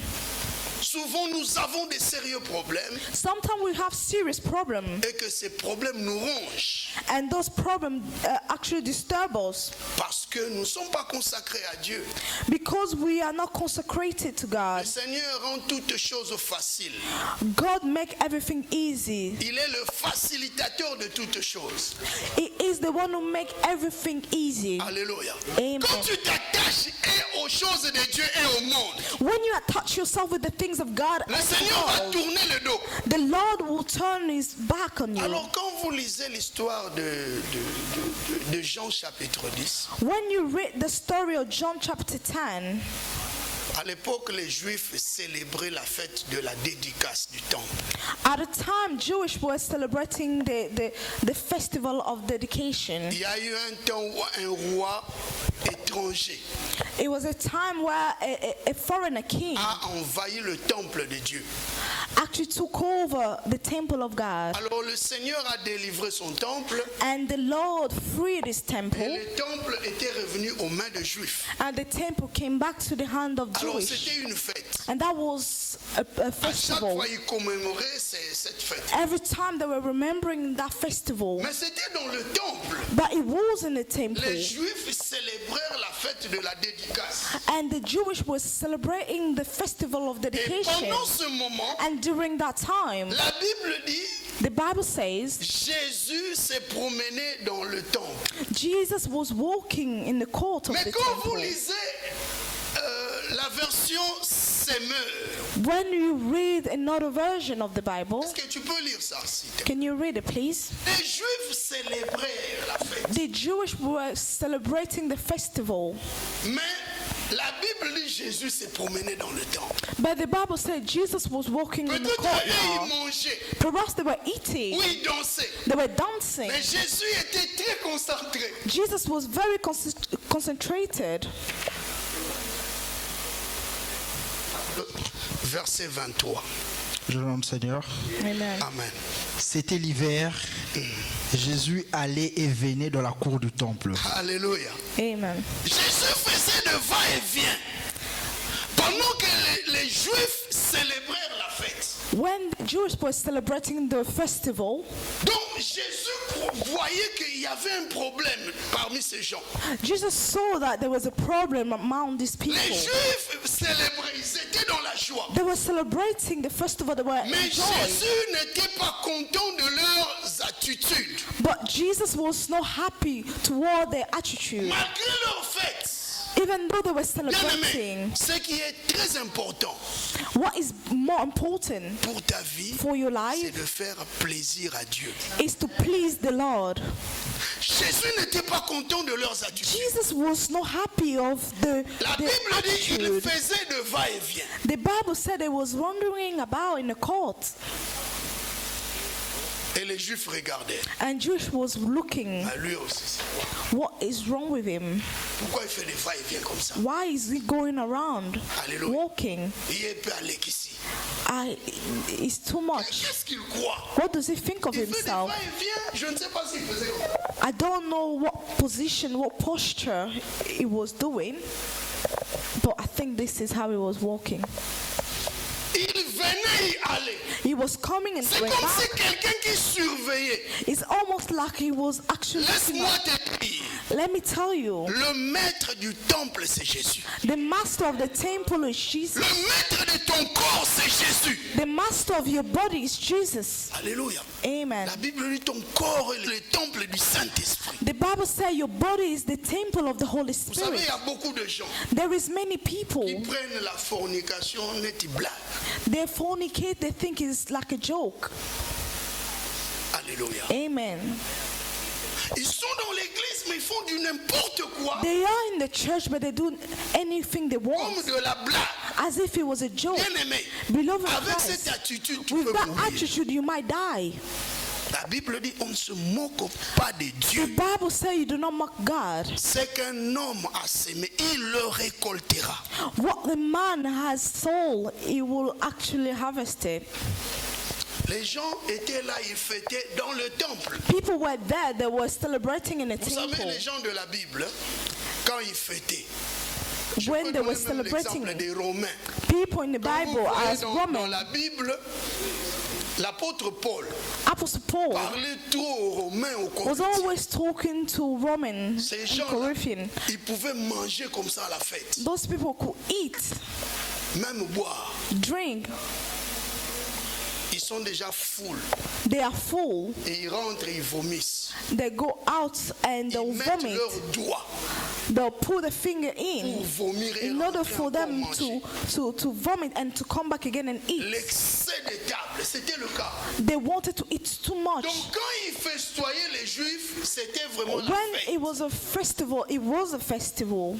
souvent nous avons des sérieux problèmes Sometimes we have serious problems, et que ces problèmes nous rongent and those problems actually disturb us parce que nous ne sommes pas consacrés à Dieu. because we are not consecrated to Le God. Seigneur rend toutes choses faciles. God make everything easy. Il est le facilitateur de toutes choses. He is the one who make everything easy. Alléluia. Amen. Quand tu t'attaches et aux choses de Dieu et au monde, When you attach yourself with the things of God, le and Seigneur va all, tourner le dos. the Lord will turn his back on you. Alors quand vous lisez l'histoire de Jean chapitre 10, When you read the story of John chapter 10, à l'époque les Juifs célébraient la fête de la dédicace du temple. at the time Jewish were celebrating the festival of dedication. Il y a eu un temps où un roi étranger It was a time where a foreigner king a envahi le temple de Dieu. actually took over the temple of God. Alors le Seigneur a délivré son temple And the Lord freed his et temple, le temple était revenu aux mains des Juifs. and the temple came back to the hand of Alors Jewish. c'était une fête. And that was a À chaque festival. fois ils commémoraient cette fête. Every time they were remembering that festival, Mais c'était dans le temple. but it was in the temple. Les Juifs célébrèrent la fête de la dédicace. And the Jewish was celebrating the festival of Et dedication. pendant ce moment, And during that time, la Bible dit, the Bible says Jésus s'est promené dans le temple. Jesus was walking in the court of Mais the quand vous temple. lisez la version Semeur, When you read another version of the Bible, est-ce que tu peux lire ça, s'il te plaît? can you read it, please? Les Juifs célébraient la fête. The Jewish were celebrating the festival, Mais la Bible dit Jésus s'est promené dans le temple. but the Bible said Jesus was walking in the Peut-être eux, courtyard. ils mangeaient. Perhaps they were eating, Oui, ils dansaient. they were dancing. Mais Jésus était très concentré. Jesus was very concentrated. Verset 23. Je nomme Seigneur. Amen. Amen. C'était l'hiver. Jésus allait et venait dans la cour du temple. Alléluia. Amen. Jésus faisait de va-et-vient pendant que les Juifs célébrèrent la fête. When the Jews were celebrating the festival, Donc Jésus voyait qu'il y avait un problème parmi ces gens. Jesus saw that there was a problem among these people. Les Juifs célébraient, ils étaient dans la joie. They were celebrating the festival, they were Mais enjoying. Jésus n'était pas content de leurs attitudes. But Jesus was not happy toward their attitude. Malgré leur fête. Even though they were Bien-aimé, celebrating, ce qui est très important what is more important pour ta vie, for your c'est life de faire plaisir à Dieu. is to please the Lord. Jésus n'était pas content de leurs attitudes. Jesus was not happy of the La their Bible dit qu'il attitude. faisait de va-et-vient. The Bible said he was wandering about in the court, Et les Juifs regardaient. and Jewish was looking, À lui aussi. C'est quoi? what is wrong with him? Pourquoi il fait des va-et-vient comme ça? Why is he going around, Alléluia. walking? Il peut aller qu'ici. It's too much. Qu'est-ce qu'il croit? What does he think of Il fait des himself? va-et-vient. Je ne sais pas s'il faisait comme ça. I don't know what position, what posture he was doing, but I think this is how he was walking. Il venait y aller. He was coming and C'est going comme si back. quelqu'un qui surveillait. It's almost like he was actually looking Laisse-moi at- te dire. Let me tell you, Le maître du temple, c'est Jésus. the master of the temple is Jesus. Le maître de ton corps, c'est Jésus. The master of your body is Jesus. Alléluia. Amen. La Bible dit ton corps est le temple du Saint-Esprit. The Bible says your body is the temple of the Holy Vous savez, il Spirit. y a beaucoup de gens There is many people, qui prennent la fornication net blague. they fornicate, they think it's like a joke. Alléluia. Amen. Ils sont dans l'église, mais ils font du n'importe quoi. They are in the church, but they do anything they Comme want, de la blague. as if it was a joke. Bien-aimé, Beloved avec Christ, cette attitude, tu with peux that mourir. attitude, you might die. La Bible dit on ne se moque pas de The Dieu. Bible says you do not mock God. Ce qu'un homme a semé, il le récoltera. What the man has sown, he will actually harvest it. Les gens étaient là, ils fêtaient dans le temple. People were there, they were celebrating in the Vous savez, temple. les gens de la Bible, quand ils fêtaient, Je when peux they were donner même celebrating l'exemple des Romains. people in the Quand vous Bible voyez as dans Roman, la Bible, l'apôtre Paul Apostle Paul parlait trop aux Romains, aux was Corinthiens. always talking to Romans Ces and gens-là, Corinthians. ils pouvaient manger comme ça à la fête, Those people could eat, même boire. drink, Ils sont déjà full. they are full. Et ils rentrent et ils vomissent. They go out and Ils they'll mettent vomit. leurs doigts They'll put a finger pour in vomir et in order rentrer for encore them manger. to vomit and to come back again and eat. L'excès de table, c'était le cas. They wanted to eat too much. Donc quand ils festoyaient les Juifs, c'était vraiment la When fête. it was a festival, it was a festival.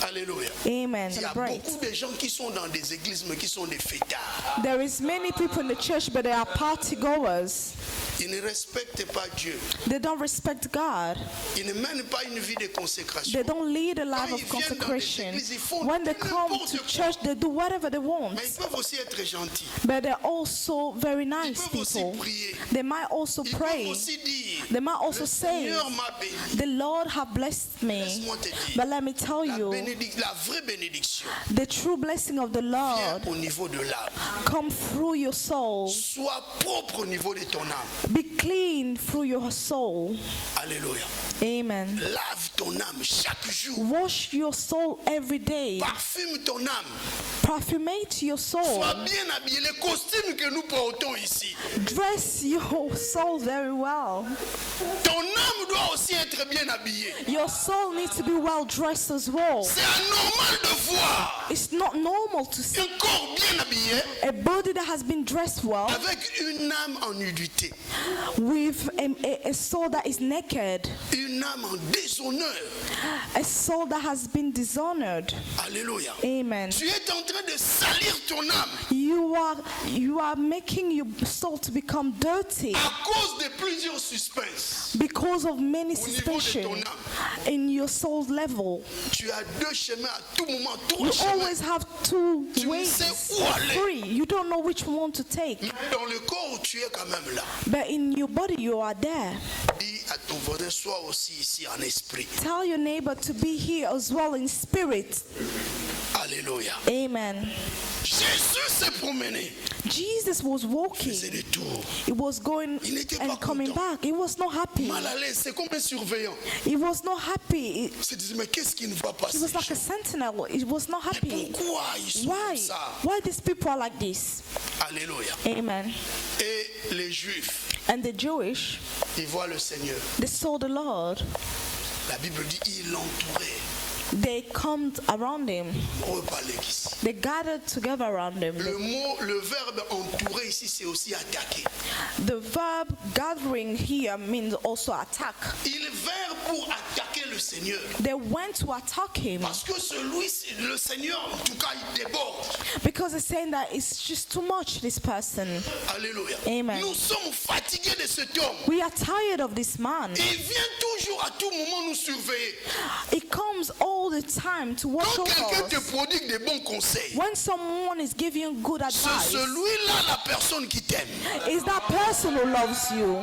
Alléluia. Amen. Il y a Celebrate. beaucoup de gens qui sont dans des églises mais qui sont des fêtards. There is many people in the church, but they are party goers. Ils ne respectent pas Dieu. They don't respect God. Ils ne mènent pas une vie de consécration. They don't lead a life Quand of ils viennent dans des consecration. églises, ils font When they tout come n'importe to quoi. church, they do whatever they want. Mais ils peuvent aussi être gentils. But they're also very Ils nice peuvent aussi people. prier. They might also Ils peuvent pray. aussi dire, They might also le say, Seigneur m'a béni. the Lord have blessed me. Laisse-moi te dire, But let me tell la, you, la vraie bénédiction the true blessing of the vient Lord au niveau de l'âme. come through your soul. Sois propre au niveau de ton âme. Be clean through your soul. Alléluia. Amen. Lave ton âme chaque jour. Wash your soul every day. Parfume ton âme. Parfumate your soul. Sois bien habillé. Les costumes que nous portons ici. Dress your soul very well. Ton âme doit aussi être bien habillée. Your soul needs to be well dressed as well. C'est anormal de voir It's not normal to see un corps bien habillé a body that has been dressed well avec une âme en nudité, with a soul that is naked, une âme en déshonneur. a soul that has been dishonored. Alléluia. Amen. Tu es en train de salir ton âme You are making your soul to become dirty à cause de plusieurs suspens. because of many Au niveau de suspicions ton âme. in your soul level. Tu as deux chemins à tout moment, trois You chemins. always have two Tu ne ways sais où aller. free. You don't know which one to take. Mais dans le corps, tu es quand même là. But in your body, you are there. Dis à ton voisin, sois aussi ici en esprit. Tell your neighbor to be here as well in spirit. Alléluia. Amen. Jésus s'est promené. Jesus was Il walking. faisait des tours. He was going Il n'était pas and coming content. back. He was not happy. Mal à l'aise, c'est comme un surveillant. He was not happy. Il se disait, mais qu'est-ce qui ne va pas He was like a sentinel. He was not happy. Pourquoi ils sont Why? comme ça? Why these people are like this? Alléluia. Amen. Et les Juifs, And the Jewish, ils voient le Seigneur. they saw the Lord. La Bible dit, ils l'entouraient. They come around him. On va parler ici. They gathered together around him. Le verbe entourer ici, c'est aussi attaquer. The verb gathering here means also attack. Ils vinrent pour attaquer le Seigneur. They went to attack him Parce que le Seigneur, en tout cas, il déborde. because they're saying that it's just too much, this person. Alléluia. Amen. Nous sommes fatigués de cet homme. We are tired of this man. Il vient toujours à tout moment nous surveiller. He comes all the time to watch Quand quelqu'un over te us. prodigue des bons conseils, When someone is giving you good c'est advice, celui-là la personne qui t'aime. is that person who loves you.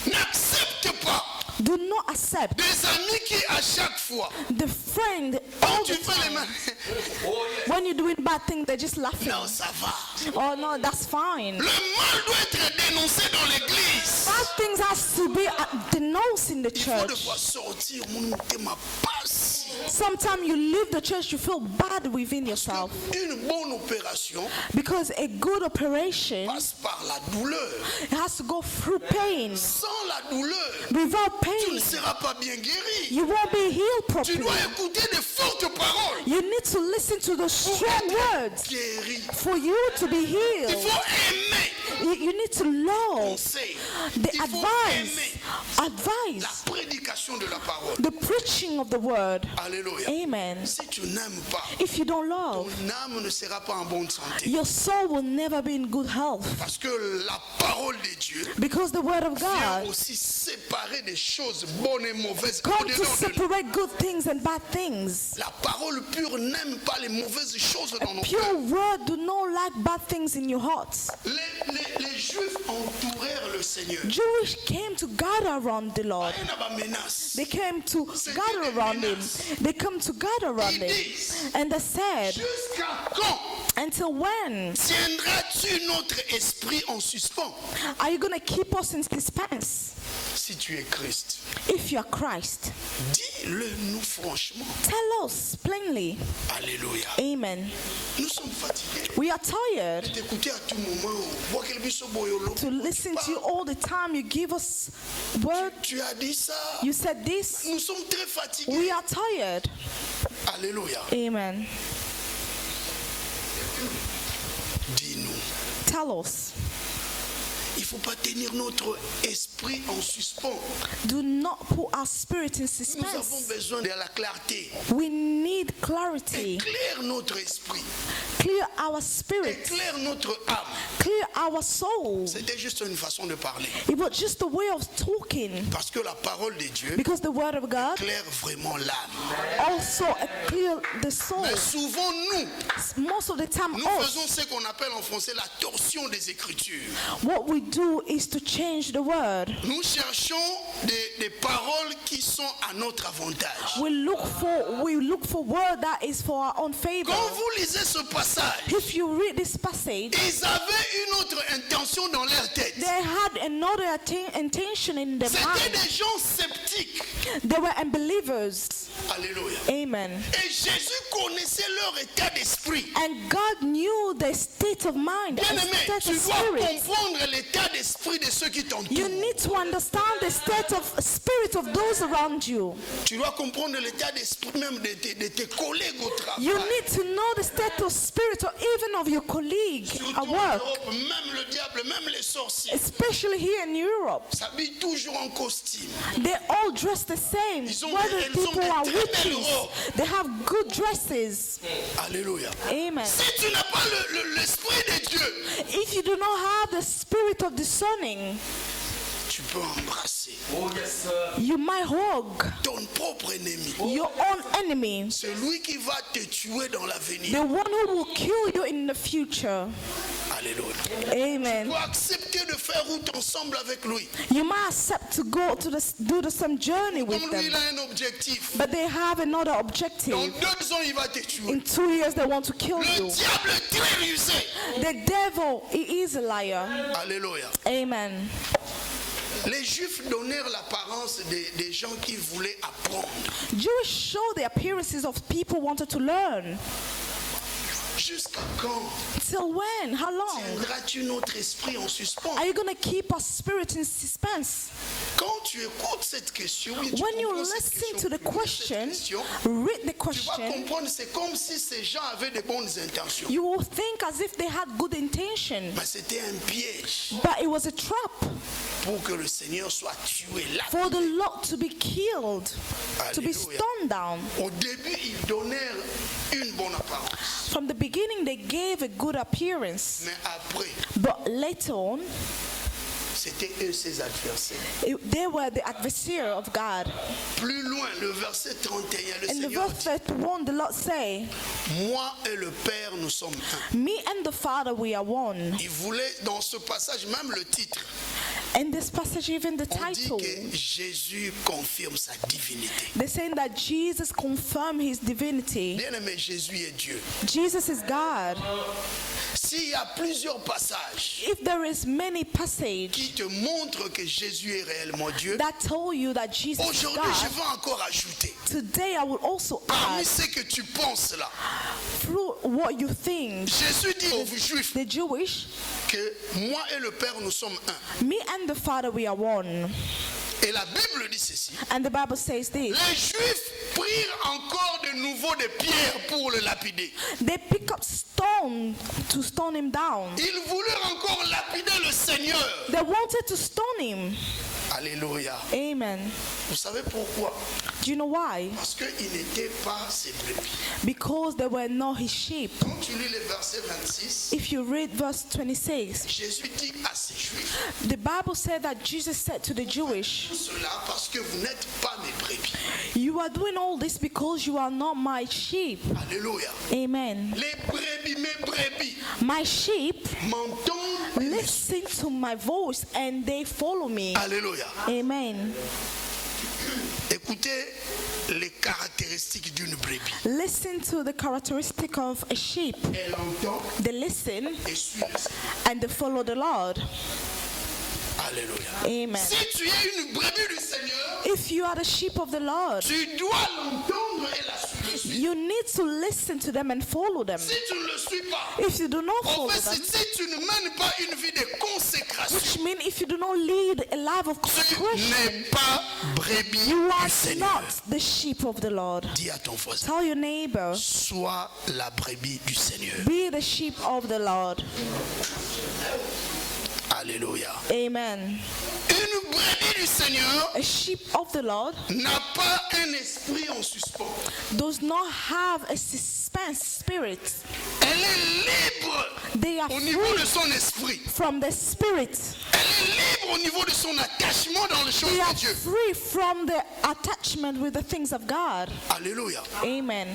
N'accepte pas Do not accept des amis qui à chaque fois, the friend quand all tu the fais les time. mains, When you're doing bad things, they're just laughing. non, ça va. Oh no, that's fine. Le mal doit être dénoncé dans l'église. Bad things has to be denounced in the Il faut de church. fois sortir, mon thème passe. Sometimes you leave the church, you feel bad within yourself Une bonne opération because a good operation passe par la douleur. it has to go through pain. Sans la douleur, Without tu ne pain, seras pas bien guéri. you won't be healed Tu properly. dois écouter de fortes paroles You need to listen to the strong words guéri. for you to be Il healed. faut aimer You need to love conseil. the Il faut advice, aimer la advice, prédication de la parole. the preaching of the word. Alléluia. Amen. Si tu n'aimes pas, If you don't love, ton âme ne sera pas en bonne santé. your soul will never be in good health Parce que la parole de Dieu because the word of vient God aussi séparer des choses bonnes et mauvaises. come to au-dedans de nous. separate good things and bad things. La parole pure n'aime pas les mauvaises choses dans nos Pure cœurs. word do not like bad things in your hearts. Les Juifs Juifs entourèrent le Seigneur. Jewish came to gather around the Lord. Il y a une menace. They came to C'était gather des around him. menaces. They come to gather around Ils him. disent, And they said, jusqu'à quand until when tiendras-tu notre esprit en suspens are you going to keep us in suspense? si tu es Christ? If you are Christ, Dis-le nous franchement. tell us plainly. Alléluia. Amen. Nous sommes fatigués. We are tired T'écouter à tout moment. Vois quel biso boyolo. to listen to you all the time. You give us word. Tu as dit ça. You said this. Nous sommes très fatigués. We are tired. Alléluia. Amen. Dis-nous. Tell us. Il ne faut pas tenir notre esprit en suspens. Do not put our spirit in Nous avons suspense. besoin de la clarté. We need clarity. Éclaire notre esprit. Clear our spirit. Éclaire notre âme. Clear our soul. C'était juste une façon de parler. It was just a way of talking. Parce que la parole de Dieu Because the word of God éclaire vraiment l'âme. also clear the soul. Mais souvent, nous, Most of the time, nous us, faisons ce qu'on appelle en français la torsion des Écritures. what we do is to change the word. Nous cherchons des paroles qui sont à notre avantage. We look for word that is for our own favor. Quand vous lisez ce passage, If you read this passage, ils avaient une autre intention dans leur tête. they had another intention in their C'était mind. des gens sceptiques. They were unbelievers. Alléluia. Amen. Et Jésus connaissait leur état d'esprit. And God knew the state of mind and Bien-aimé, state tu of dois spirit. comprendre l'état d'esprit de ceux qui You t'entourent. need to understand the state of spirit of those around you. Tu dois comprendre l'état d'esprit même de tes collègues au travail. You need to know the state of spirit or even of your colleague Surtout at en work, Europe, même le diable, même les sorciers especially here in Europe. s'habillent toujours en costume. They all dress the same. Ils ont Whether des- elles ont people des are très belles witches, robes. they have good dresses. Alléluia. Amen. Si tu n'as pas l'esprit de Dieu, If you do not have the spirit of discerning, tu peux embrasser you might hug ton propre ennemi. your own enemy, Celui qui va te tuer dans l'avenir. the one who will kill you in the future. Alléluia. Amen. Tu dois accepter de faire route ensemble avec lui. You might accept to go to do the same journey with Comme lui, il them, a un objectif. but they have another Dans objective. 2 ans, il va te tuer. In 2 years, they want to kill Le you. diable est très rusé. The devil, he is a liar. Alléluia. Amen. Les Juifs donnèrent l'apparence des gens qui voulaient apprendre. Jewish show the appearances of people wanted to learn. Jusqu'à quand Till when? How long? tiendras-tu notre esprit en suspens? Are you going to keep our spirit in suspense? Quand tu écoutes cette question, et tu When you comprends cette listen to the question, question, tu read the vas question, comprendre, c'est comme si ces gens avaient de bonnes intentions. you will think as if they had good intention, Mais c'était un piège but it was a trap pour que le Seigneur soit tué là. for the Lord to be killed, to be Alléluia. stoned down. Au début, ils donnèrent une bonne apparence. From the beginning, they gave a good appearance, Mais après, but later on, c'était eux ses adversaires. they were the adversary of God. Plus loin, le verset 31, le In the Seigneur verse dit, 31, the Lord say, moi et le Père, nous sommes un. me and the Father, we are one. Il voulait, dans ce passage, même le titre, In this passage, even the on dit title, que Jésus confirme sa divinité. they're saying that Jesus confirmed his divinity. Bien-aimé, Jésus est Dieu. Jesus is God. S'il y a plusieurs passages If there is many passages qui te montrent que Jésus est réellement Dieu, that tell you that Jesus is aujourd'hui, je God, vais encore ajouter, today I will also parmi add, ce que tu penses là, through what you think, Jésus dit aux Juifs the Jewish, que moi et le Père, nous sommes un. me and the Father, we are one. Et la Bible dit ceci. And the Bible says this. Les Juifs prirent encore de nouveau des pierres pour le lapider. They pick up stone to stone him down. Ils voulurent encore lapider le Seigneur. They wanted to stone him. Alléluia. Amen. Vous savez pourquoi? Do you know why? Parce qu'ils n'étaient pas ses brebis. Because they were not his sheep. Quand tu lis le verset 26, If you read verse 26, Jésus dit à ses Juifs, the Bible said that Jesus said to the Jewish, tout cela parce que vous n'êtes pas mes brebis. you are doing all this because you are not my sheep. Alléluia. Amen. Les brebis, mes brebis My sheep m'entendent. listen to my voice and they follow me. Alléluia. Amen. Écoutez les caractéristiques d'une brebis. Listen to the characteristic of a sheep. Elle entend They listen et suit le Seigneur. and they follow the Lord. Alléluia. Amen. Si tu es une brebis du Seigneur, If you are the sheep of the Lord, tu dois l'entendre et le suivre. you need to listen to them and follow them. Si tu ne le suis pas, If you do not en follow fait, them, si tu ne mènes pas une vie de consécration, which means if you do not lead a life of tu consecration, n'es pas brebis you du are Seigneur. not the sheep of the Lord. Dis à ton voisin, Tell your neighbor, sois la brebis du Seigneur. be the sheep of the Lord. Alléluia. Amen. Une brebis du Seigneur A sheep of the Lord n'a pas un esprit en suspens. does not have a suspense spirit. Elle est libre They are au niveau de free son esprit. from the spirit. Elle est libre au niveau de son attachement dans les choses They are de Dieu. free from the attachment with the things of God. Alléluia. Amen.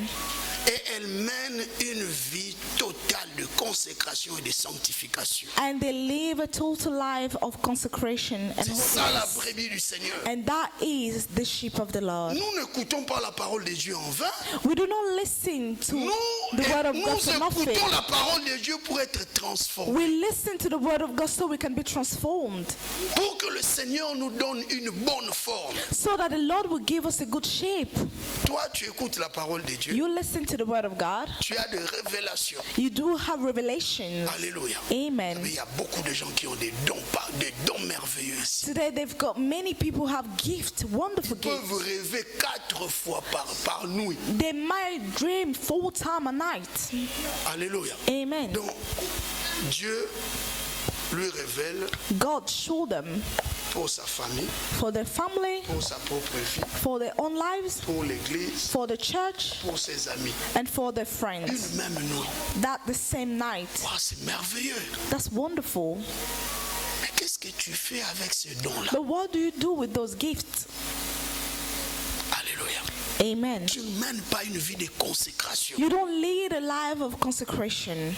Et elle mène une vie totale de consécration et de sanctification. And they live a total life of consecration and C'est ça la holiness. brebis du Seigneur. And that is the sheep of the Lord. Nous n'écoutons pas la parole de Dieu en vain. We do not listen to Nous, the word of nous God for nothing. écoutons la parole de Dieu pour être transformés. We listen to the word of God so we can be transformed. Pour que le Seigneur nous donne une bonne forme. So that the Lord will give us a good shape. Toi, tu écoutes la parole de Dieu. You listen to the word of God. Tu as des révélations. You do have revelations. Alléluia. Amen. Mais il y a beaucoup de gens qui ont des dons merveilleux ici. Today they've got many people who have gifts, wonderful Ils peuvent gifts. rêver 4 fois par nuit. They might dream full time a night. Alléluia. Amen. Donc, Dieu lui révèle God showed them pour sa famille, for their family, pour sa propre vie, for their own lives, pour l'église, for the church, pour ses amis. and for their friends. Une même nuit. That the same night. Wow, c'est merveilleux. That's wonderful. Mais qu'est-ce que tu fais avec ce don-là? But what do you do with those gifts? Alléluia. Amen. Tu ne mènes pas une vie de consécration. You don't lead a life of consecration.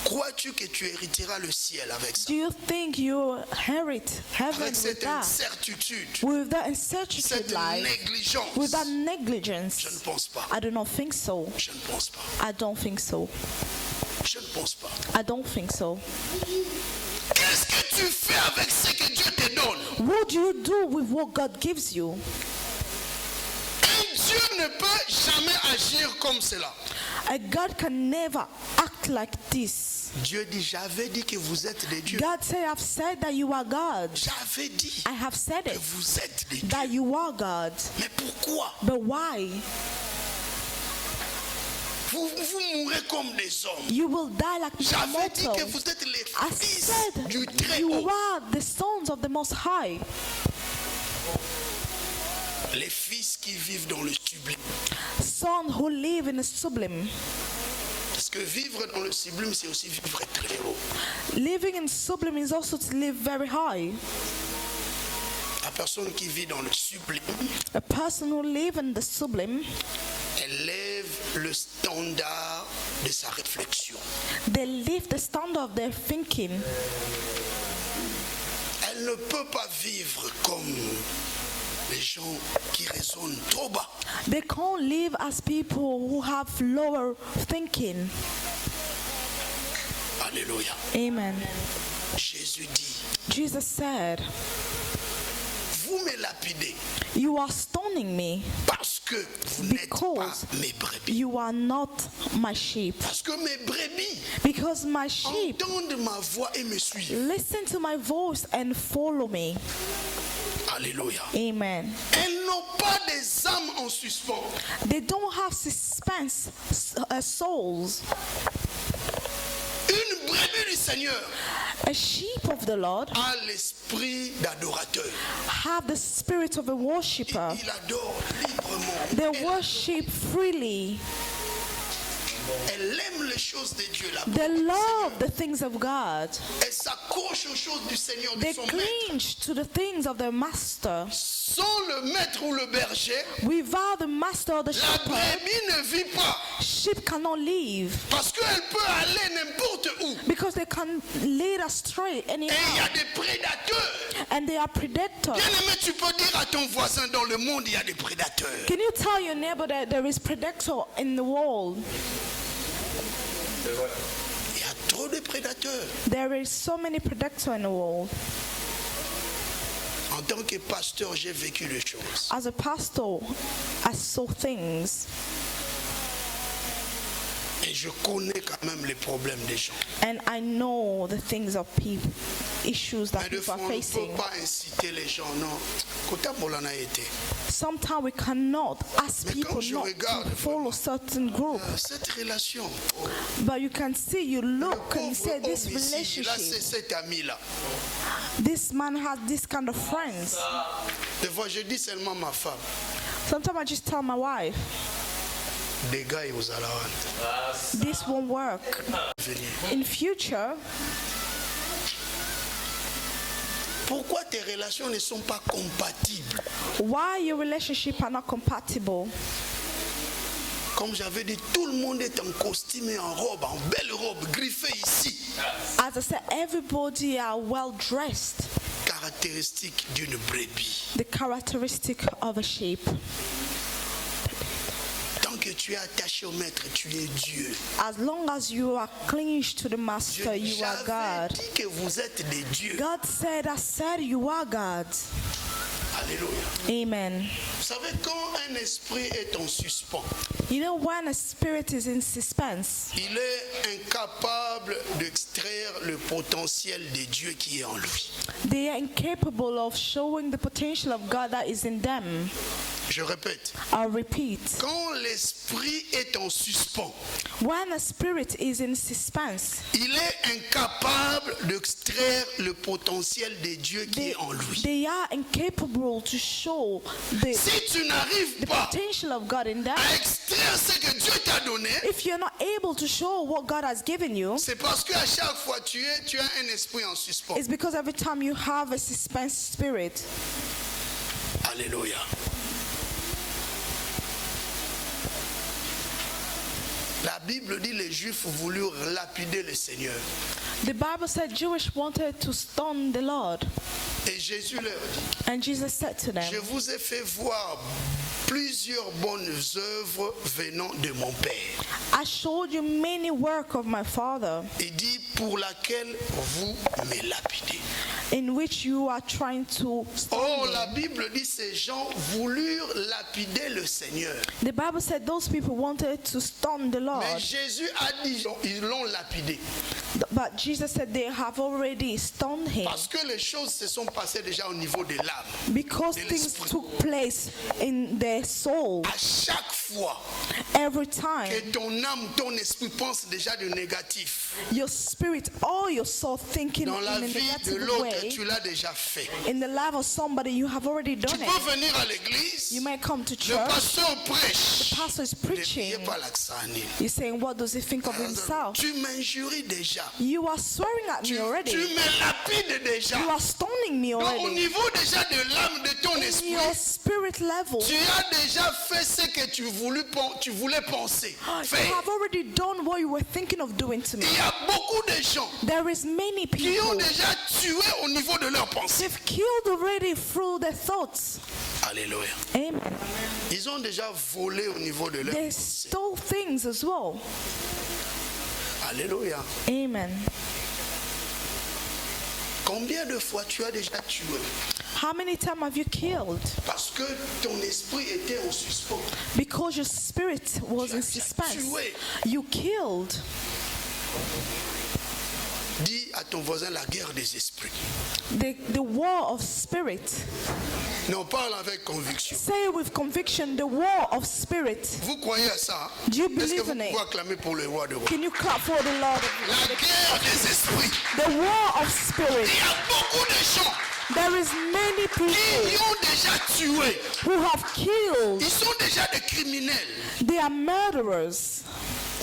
Crois-tu que tu hériteras le ciel avec ça? Do you think you inherit heaven Avec with cette that? incertitude, With that incertitude cette life? négligence? With that Je ne negligence? pense pas. I do not think so. Je ne pense pas. I don't think so. Je ne pense pas. I don't think so. Qu'est-ce que tu fais avec ce que Dieu te donne? What do you do with what God gives you? Un Dieu ne peut jamais agir comme cela. A God can never act like this. Dieu dit, j'avais dit que vous êtes des dieux. God said, I've said that you are God. J'avais dit I have said que it, vous êtes des dieux. that you are God. Mais pourquoi? But why? Vous mourrez comme des hommes. You will die like J'avais dit que mortals. vous êtes les I fils said du Très you Haut. are the sons of the Most High. Les fils qui vivent dans le sublime. Sons who live in the sublime. Parce que vivre dans le sublime, c'est aussi vivre très haut. Living in sublime is also to live very high. La personne qui vit dans le sublime A person who lives in the sublime, élève le standard de sa réflexion. they live the standard of their thinking. Elle ne peut pas vivre comme les gens qui raisonnent trop bas. They can't live as people who have lower thinking. Alléluia. Amen. Jésus dit, Jesus said, vous me lapidez you are stoning me parce que vous n'êtes pas because mes brebis. you are not my sheep. Parce que mes brebis Because my sheep entendent ma voix et me suivent. listen to my voice and follow me. Alléluia. Amen. Elles n'ont pas des âmes en suspens. They don't have suspense souls. Une brebis du Seigneur A sheep of the Lord a l'esprit d'adorateur. have the spirit of a worshipper. Il adore librement. They worship freely. Elle aime les choses de Dieu là. They love the things of God. Elle s'accroche aux choses du Seigneur, de They son maître. cling to the things of their master. Sans le maître ou le berger, Without the master or the la shepherd, brebis ne vit pas. sheep cannot live Parce qu'elle peut aller n'importe où. because they can lead astray Et il y anyhow. a des prédateurs. And they are predators. Bien aimé, tu peux dire à ton voisin, dans le monde, il y a des prédateurs. Can you tell your neighbor that there is predator in the world? Il y a trop de prédateurs. There is so many predators in the world. En tant que pasteur, j'ai vécu les choses. As a pastor, I saw things, Et je connais quand même les problèmes des gens. and I know the things of people, issues that Mais des people fois, are on ne peut facing. pas inciter les gens, non. Kota Molana été. Sometimes we cannot ask Mais people quand je not regarde, to follow certain group, Cette relation, but you can see, you look and you pauvre say, homme this ici, il a relationship, cet ami-là. this man has this kind of friends. Des fois, je dis seulement ma femme. Sometimes I just tell my wife, Des gars, ils vous allez this won't work. venir. In future, Pourquoi tes relations ne sont pas compatibles? why your relationship are not compatible? Comme j'avais dit, tout le monde est en costume et en robe, en belle robe, griffée ici. As I said, everybody are well dressed. Caractéristique d'une brebis. The characteristic of a sheep. Tant que tu es attaché au maître, tu es Dieu. As long as you are clinging to the master, you are J'avais God. dit que vous êtes des dieux. God said, I said you are God. Alléluia. Amen. Vous savez, quand un esprit est en suspens, You know, when a spirit is in suspense, il est incapable d'extraire le potentiel de Dieu qui est en lui. they are incapable of showing the potential of God that is in them. Je répète, I'll repeat. quand l'esprit est en suspens, When a spirit is in suspense, il est incapable d'extraire le potentiel de Dieu qui est en lui. they are incapable to show the Si tu n'arrives pas potential of God in them. à extraire ce que Dieu t'a donné, If you're not able to show what God has given you, c'est parce qu'à chaque fois tu as un esprit en suspens. it's because every time you have a suspense spirit. Alléluia. La Bible dit les Juifs voulurent lapider le Seigneur. The Bible said Jewish wanted to stone the Lord. Et Jésus leur dit, And Jesus said to them, je vous ai fait voir plusieurs bonnes œuvres venant de mon Père. I showed you many work of my Father, Il dit, pour laquelle vous me lapidez. in which you are trying to stone Or, me. la Bible dit, ces gens voulurent lapider le Seigneur. The Bible said those people wanted to stone the Mais Lord. Jésus a dit, ils l'ont lapidé. But Jesus said they have already stoned him Parce que les choses se sont passées déjà au niveau de l'âme. because de things l'esprit. took place in their soul. À chaque fois Every time que ton âme, ton esprit pense déjà de négatif, your spirit or your soul thinking dans la in a vie de negative l'autre, way, tu l'as déjà fait. in the life of somebody, you have already Tu done peux it. venir à l'église, You may come to le church, pasteur prêche. the pastor is Ne preaching. priez pas l'accent en il. You're saying, what does he think of himself? Tu m'injuries déjà. You are swearing at Tu me already. me lapides déjà. You are stoning me Donc, au already. niveau déjà de l'âme, de ton In esprit, your spirit level, tu as déjà fait ce que tu voulais penser. you Faire. have already done what you were thinking of doing to me. Il y a beaucoup de gens There is many qui ont people, déjà tué au niveau de leur pensée. they've killed already through their thoughts. Alléluia. Amen. Ils ont déjà volé au niveau de leur They pensée. stole things as well. Alléluia. Amen. Combien de fois tu as déjà tué? How many times have you killed? Parce que ton esprit était en suspens. Because your spirit was in suspense. You killed. Dis à ton voisin la guerre des esprits. The war of spirit. Non, parle avec conviction. Say with conviction, the war of spirit. Vous croyez à ça? Do you Est-ce que believe vous in it? pouvez acclamer pour le roi de roi? Can you clap for the Lord? La guerre des esprits. The war of spirit. Il y a beaucoup de gens There is many qui people ont déjà tué. who have killed. Ils sont déjà des criminels. They are murderers.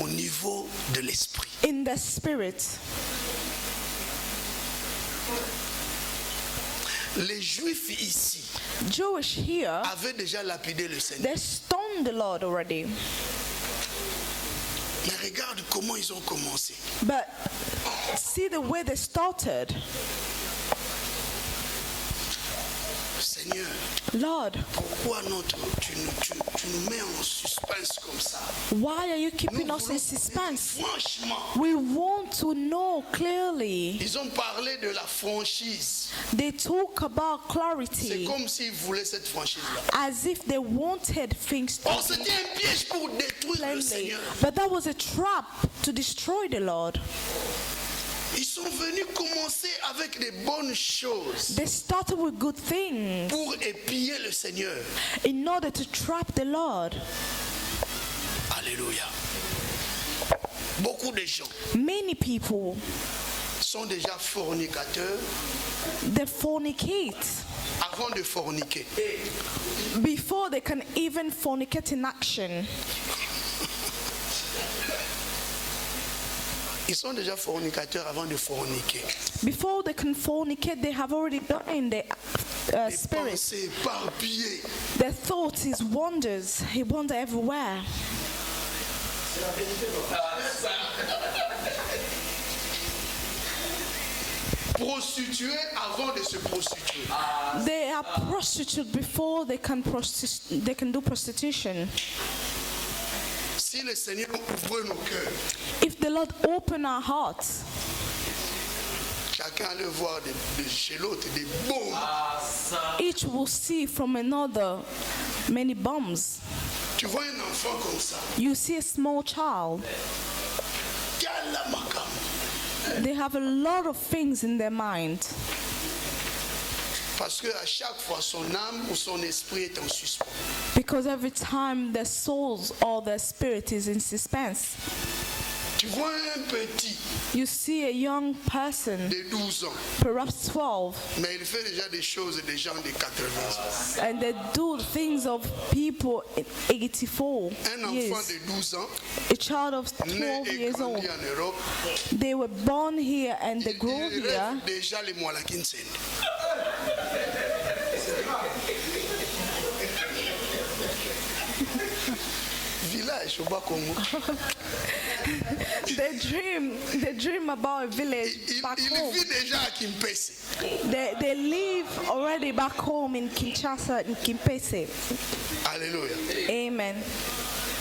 au niveau de l'esprit. in the spirit. Les Juifs ici Jewish here, avaient déjà lapidé le Seigneur. they stoned the Lord already. Mais regarde comment ils ont commencé. But see the way they started. Seigneur, Lord, pourquoi tu nous mets en suspense comme ça? why are you keeping Nous us in voulons- suspense? Franchement, We want to know clearly. ils ont parlé de la franchise. They talk about C'est clarity comme s'ils voulaient cette franchise-là. as if they wanted things to Or c'était un piège pour détruire le plainly. Seigneur. But that was a trap to destroy the Lord. Ils sont venus commencer avec des bonnes choses They started with good things pour épier le Seigneur. in order to trap the Lord. Alléluia. Beaucoup de gens Many people, sont déjà fornicateurs they fornicate avant de forniquer. before they can even fornicate in action. Ils sont déjà fornicateurs avant de forniquer. Before they can fornicate, they have already done in the Les spirit. pensées éparpillées. Their thoughts is wanders. He wander everywhere. Prostituées avant de se prostituer. They are prostitute before they can do prostitution. Si le Seigneur ouvre nos cœurs, If the Lord open our hearts, chacun allait voir de chez l'autre des bombes. each will see from another many bombs. Tu vois un enfant comme ça, You see a small child. Yalla makam. They have a lot of things in their mind Parce que à chaque fois son âme ou son esprit est en suspens. because every time their souls or their spirit is in suspense. Tu vois un petit You see a young person, de 12 ans, perhaps 12, mais il fait déjà des choses des gens de 80 ans. and they do things of people in 84 Un enfant years. de 12 ans, A child of né 12 et years old. grandi en Europe, They were born here and they il grew here. rêve déjà les Mwalakinsend. Village au Bas-Congo. They dream about a village Il back home. vit déjà à Kimpese. They live already back home in Kinshasa, in Kimpese. Alléluia. Amen.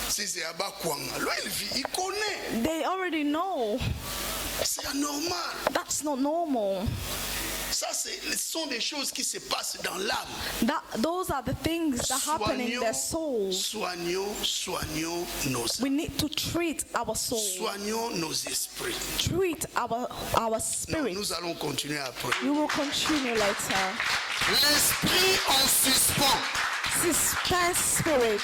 Si c'est à Bakwanga, lui il vit, il connaît. They already know C'est anormal. that's not normal. Ça, ce sont des choses qui se passent dans l'âme. Those are the things that happen in their souls. Soignons nos We âmes. need to treat our soul, Soignons nos esprits. treat our Non, spirit. nous allons continuer après. We will continue later. L'esprit en suspens. Suspense spirit.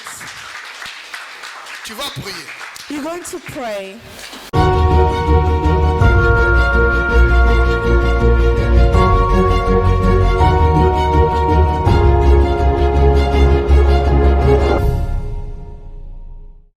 Tu vas prier. You're going to pray.